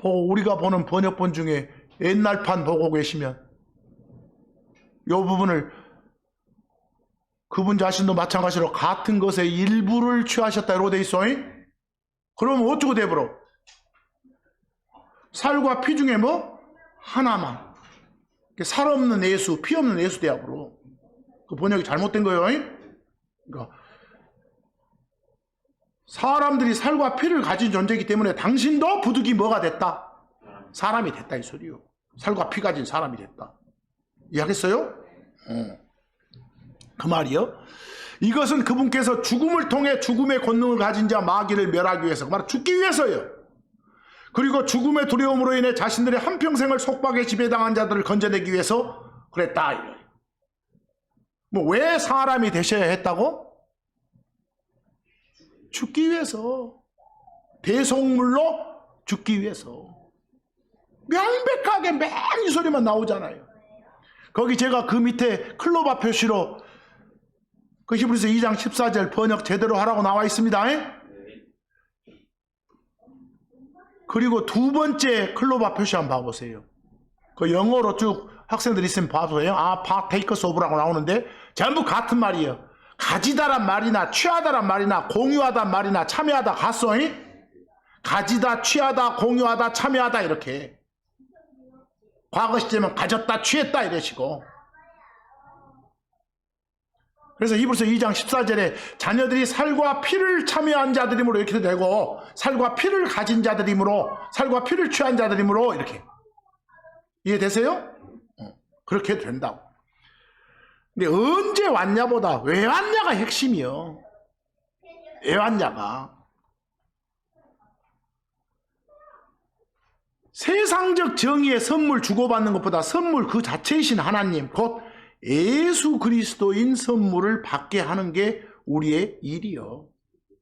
우리가 보는 번역본 중에 옛날판 보고 계시면 이 부분을 그분 자신도 마찬가지로 같은 것의 일부를 취하셨다 이러고 돼 있어요. 그러면 어쩌고 돼버려? 살과 피 중에 뭐? 하나만. 살 없는 예수, 피 없는 예수 되어버려. 그 번역이 잘못된 거예요. 그러니까 사람들이 살과 피를 가진 존재이기 때문에 당신도 부득이 뭐가 됐다? 사람이 됐다 이 소리요. 살과 피 가진 사람이 됐다. 이해하겠어요? 그 말이요. 이것은 그분께서 죽음을 통해 죽음의 권능을 가진 자 마귀를 멸하기 위해서, 그 말은 죽기 위해서요. 그리고 죽음의 두려움으로 인해 자신들의 한평생을 속박에 지배당한 자들을 건져내기 위해서 그랬다. 뭐 왜 사람이 되셔야 했다고? 죽기 위해서. 대속물로 죽기 위해서. 명백하게 매일 이 소리만 나오잖아요. 거기 제가 그 밑에 클로바 표시로 그 히브리서 2장 14절 번역 제대로 하라고 나와 있습니다. 그리고 두 번째 클로바 표시 한번 봐보세요. 그 영어로 쭉 학생들이 있으면 봐보세요. partakers of라고 나오는데 전부 같은 말이에요. 가지다란 말이나 취하다란 말이나 공유하다 말이나 참여하다 같소. 가지다, 취하다, 공유하다, 참여하다 이렇게. 과거 시제면 가졌다, 취했다 이러시고. 그래서 히브리서 2장 14절에 자녀들이 살과 피를 참여한 자들이므로 이렇게 되고 살과 피를 가진 자들이므로 살과 피를 취한 자들이므로 이렇게. 이해되세요? 그렇게 된다고. 근데 언제 왔냐보다 왜 왔냐가 핵심이요. 왜 왔냐가. 세상적 정의의 선물 주고받는 것보다 선물 그 자체이신 하나님 곧 예수 그리스도인 선물을 받게 하는 게 우리의 일이요.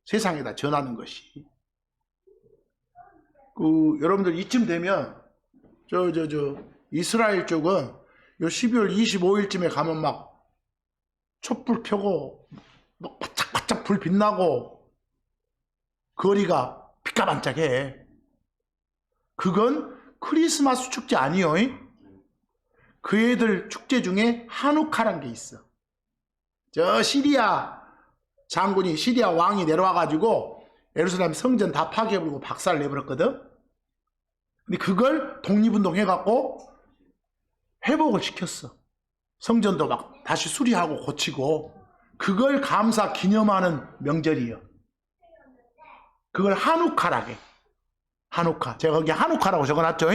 세상에다 전하는 것이. 여러분들 이쯤 되면 이스라엘 쪽은 요 12월 25일쯤에 가면 막 촛불 펴고 막 바짝바짝 불 빛나고 거리가 빛가반짝해. 그건 크리스마스 축제 아니요. 그 애들 축제 중에 하누카란 게 있어. 저 시리아 장군이, 시리아 왕이 내려와가지고 예루살렘 성전 다 파괴해버리고 박살 내버렸거든. 근데 그걸 독립운동 해갖고 회복을 시켰어. 성전도 막 다시 수리하고 고치고. 그걸 감사 기념하는 명절이에요. 그걸 하누카라게. 하누카. 제가 거기 하누카라고 적어놨죠.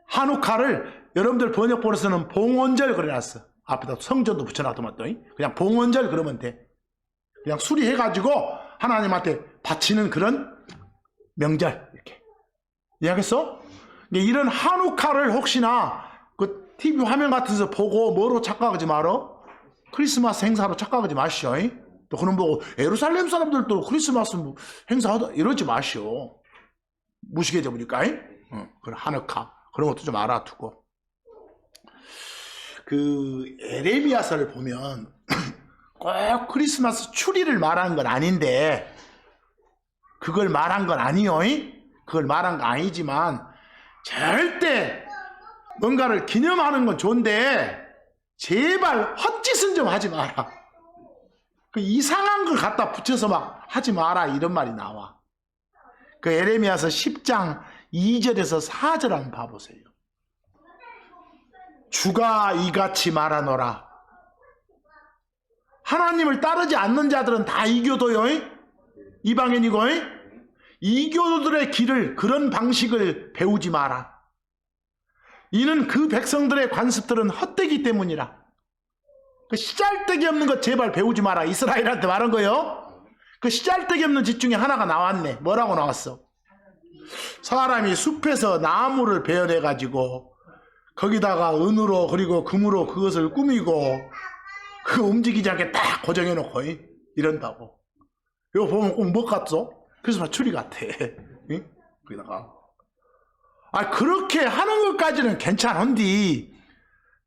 하누카를 여러분들 번역본에서는 봉헌절 그래놨어. 앞에다 성전도 붙여놨더만 또. 그냥 봉헌절 그러면 돼. 그냥 수리해가지고 하나님한테 바치는 그런 명절. 이렇게. 이해하겠어? 이런 하누카를 혹시나 그 TV 화면 같은 데서 보고 뭐로 착각하지 말어? 크리스마스 행사로 착각하지 마시오. 또 그런 보고 예루살렘 사람들도 크리스마스 행사하다 이러지 마시오. 무식해져 보니까. 그런 하누카 그런 것도 좀 알아두고. 그 에레미야서를 보면 꼭 크리스마스 추리를 말하는 건 아닌데 그걸 말한 건 아니요. 그걸 말한 건 아니지만 절대 뭔가를 기념하는 건 좋은데 제발 헛짓은 좀 하지 마라. 그 이상한 걸 갖다 붙여서 막 하지 마라 이런 말이 나와. 그 에레미야서 10장 2절에서 4절 한번 봐보세요. 주가 이같이 말하노라. 하나님을 따르지 않는 자들은 다 이교도요. 이방인이고 이교도들의 길을 그런 방식을 배우지 마라. 이는 그 백성들의 관습들은 헛되기 때문이라. 그 씨잘데기 없는 것 제발 배우지 마라. 이스라엘한테 말한 거요. 그 씨잘데기 없는 짓 중에 하나가 나왔네. 뭐라고 나왔어? 사람이 숲에서 나무를 베어내 가지고 거기다가 은으로 그리고 금으로 그것을 꾸미고 그 움직이지 않게 딱 고정해 놓고 이런다고. 이거 보면 꼭 뭐 같소? 그래서 추리 같아. 응? 거기다가 그렇게 하는 것까지는 괜찮은데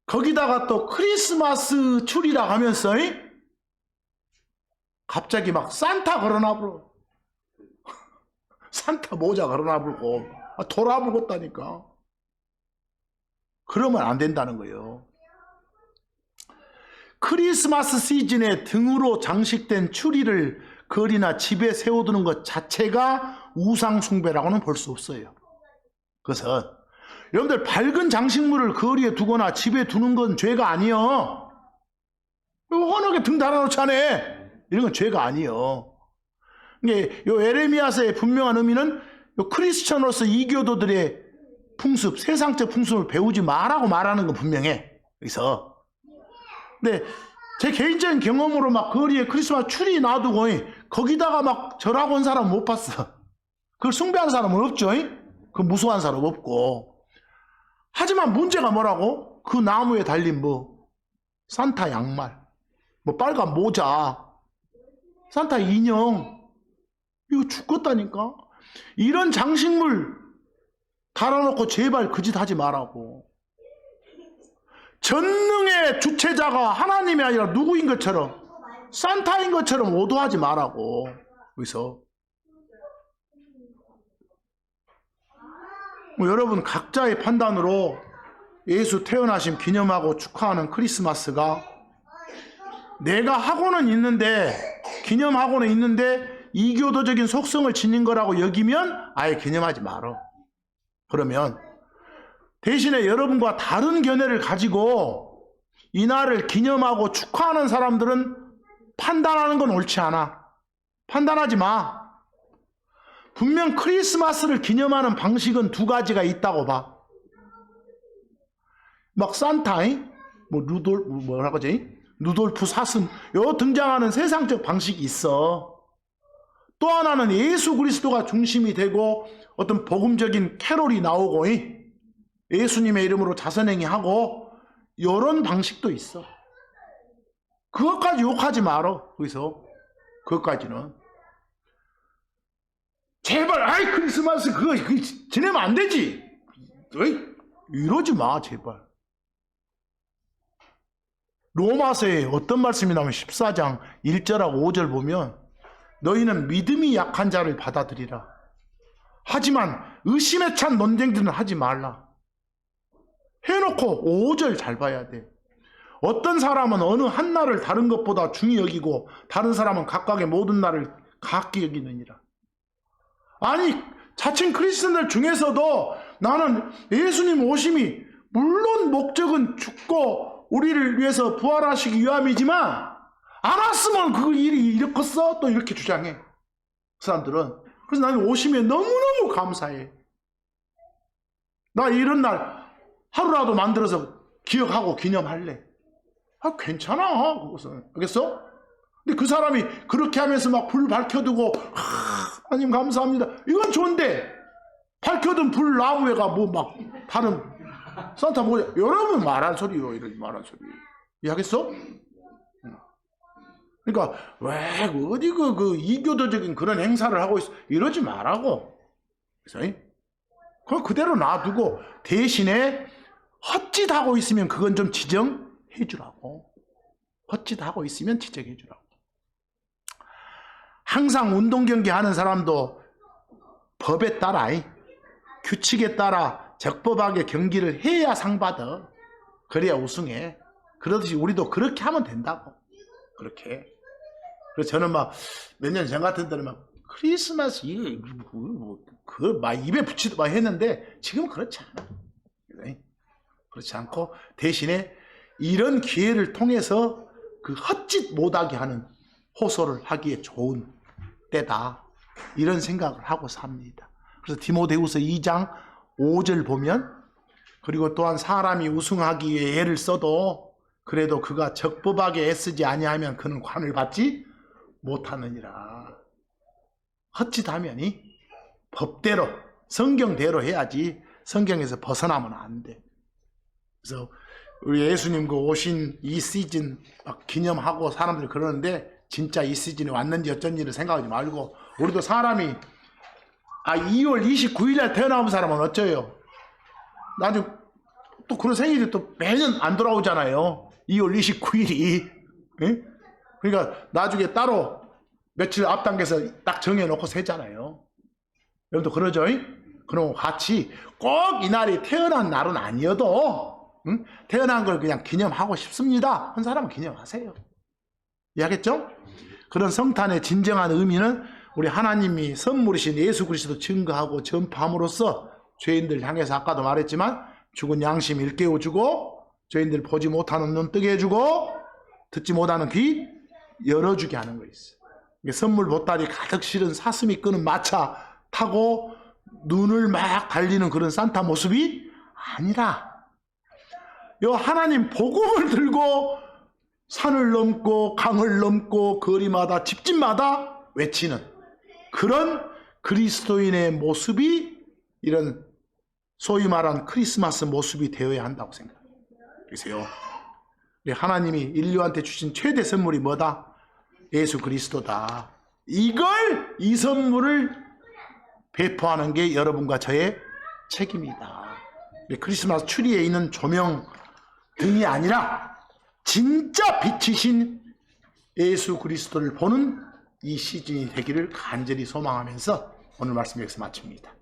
거기다가 또 크리스마스 추리라 하면서 갑자기 막 산타 걸어놔버려. 산타 모자 걸어놔버리고 돌아버렸다니까. 그러면 안 된다는 거예요. 크리스마스 시즌에 등으로 장식된 추리를 거리나 집에 세워두는 것 자체가 우상 숭배라고는 볼 수 없어요. 그것은 여러분들 밝은 장식물을 거리에 두거나 집에 두는 건 죄가 아니요. 환하게 등 달아놓잖아요. 이런 건 죄가 아니에요. 이게 요 에레미야서의 분명한 의미는 요 크리스천으로서 이교도들의 풍습, 세상적 풍습을 배우지 말라고 말하는 건 분명해. 그래서 근데 제 개인적인 경험으로 막 거리에 크리스마스 추리 놔두고 거기다가 막 절하고 온 사람 못 봤어. 그걸 숭배하는 사람은 없죠. 그 무서워하는 사람 없고. 하지만 문제가 뭐라고? 그 나무에 달린 뭐 산타 양말, 뭐 빨간 모자, 산타 인형, 이거 죽겠다니까. 이런 장식물 달아놓고 제발 그 짓 하지 말라고. 전능의 주체자가 하나님이 아니라 누구인 것처럼, 산타인 것처럼 오도하지 말라고. 그래서 뭐 여러분 각자의 판단으로 예수 태어나심 기념하고 축하하는 크리스마스가 내가 하고는 있는데, 기념하고는 있는데 이교도적인 속성을 지닌 거라고 여기면 아예 기념하지 말어. 그러면 대신에 여러분과 다른 견해를 가지고 이날을 기념하고 축하하는 사람들은 판단하는 건 옳지 않아. 판단하지 마. 분명 크리스마스를 기념하는 방식은 두 가지가 있다고 봐. 막 산타, 뭐 뭐라고 하지? 루돌프 사슴, 요 등장하는 세상적 방식이 있어. 또 하나는 예수 그리스도가 중심이 되고 어떤 복음적인 캐롤이 나오고 예수님의 이름으로 자선행위하고 이런 방식도 있어. 그것까지 욕하지 말어. 거기서 그것까지는 제발 아이 크리스마스 그거 지내면 안 되지. 이러지 마 제발. 로마서에 어떤 말씀이 나오면 14장 1절하고 5절 보면 너희는 믿음이 약한 자를 받아들이라. 하지만 의심에 찬 논쟁들은 하지 말라. 해놓고 5절 잘 봐야 돼. 어떤 사람은 어느 한 날을 다른 것보다 중히 여기고 다른 사람은 각각의 모든 날을 각기 여기느니라. 아니 자칭 크리스천들 중에서도 나는 예수님 오심이 물론 목적은 죽고 우리를 위해서 부활하시기 위함이지만 안 왔으면 그 일이 이렇겠어? 또 이렇게 주장해. 그 사람들은. 그래서 나는 오심에 너무너무 감사해. 나 이런 날 하루라도 만들어서 기억하고 기념할래. 아 괜찮아 그것은. 알겠어? 근데 그 사람이 그렇게 하면서 막 불 밝혀두고 하나님 감사합니다. 이건 좋은데 밝혀둔 불 나무에가 뭐 막 다른 산타 모자 여러분 말한 소리요. 이런 말한 소리. 이해하겠어? 그러니까 왜 어디 그 이교도적인 그런 행사를 하고 있어 이러지 말라고. 그래서 그걸 그대로 놔두고 대신에 헛짓하고 있으면 그건 좀 지정해 주라고. 헛짓하고 있으면 지적해 주라고. 항상 운동 경기 하는 사람도 법에 따라 규칙에 따라 적법하게 경기를 해야 상 받아. 그래야 우승해. 그러듯이 우리도 그렇게 하면 된다고. 그렇게. 그래서 저는 막 몇 년 전 같은 때는 막 크리스마스 막 입에 붙이도 막 했는데 지금은 그렇지 않아. 그렇지 않고 대신에 이런 기회를 통해서 그 헛짓 못하게 하는 호소를 하기에 좋은 때다. 이런 생각을 하고 삽니다. 그래서 디모데후서 2장 5절 보면 그리고 또한 사람이 우승하기 위해 애를 써도 그래도 그가 적법하게 애쓰지 아니하면 그는 관을 받지 못하느니라. 헛짓하면이 법대로 성경대로 해야지 성경에서 벗어나면 안 돼. 그래서 우리 예수님 오신 이 시즌 막 기념하고 사람들이 그러는데 진짜 이 시즌이 왔는지 어쩐지를 생각하지 말고 우리도 사람이 2월 29일에 태어나온 사람은 어쩌요? 나중에 또 그런 생일이 또 매년 안 돌아오잖아요. 2월 29일이. 그러니까 나중에 따로 며칠 앞당겨서 딱 정해놓고 세잖아요. 여러분도 그러죠? 그럼 같이 꼭 이날이 태어난 날은 아니어도 태어난 걸 그냥 기념하고 싶습니다 한 사람은 기념하세요. 이해하겠죠? 그런 성탄의 진정한 의미는 우리 하나님이 선물이신 예수 그리스도 증거하고 전파함으로써 죄인들 향해서 아까도 말했지만 죽은 양심 일깨워주고 죄인들 보지 못하는 눈 뜨게 해주고 듣지 못하는 귀 열어주게 하는 거 있어요. 선물 보따리 가득 실은 사슴이 끄는 마차 타고 눈을 막 달리는 그런 산타 모습이 아니라 요 하나님 복음을 들고 산을 넘고 강을 넘고 거리마다 집집마다 외치는 그런 그리스도인의 모습이 이런 소위 말한 크리스마스 모습이 되어야 한다고 생각해요. 그래서요, 하나님이 인류한테 주신 최대 선물이 뭐다? 예수 그리스도다. 이 선물을 배포하는 게 여러분과 저의 책임이다. 크리스마스 추리에 있는 조명 등이 아니라 진짜 빛이신 예수 그리스도를 보는 이 시즌이 되기를 간절히 소망하면서 오늘 말씀 여기서 마칩니다.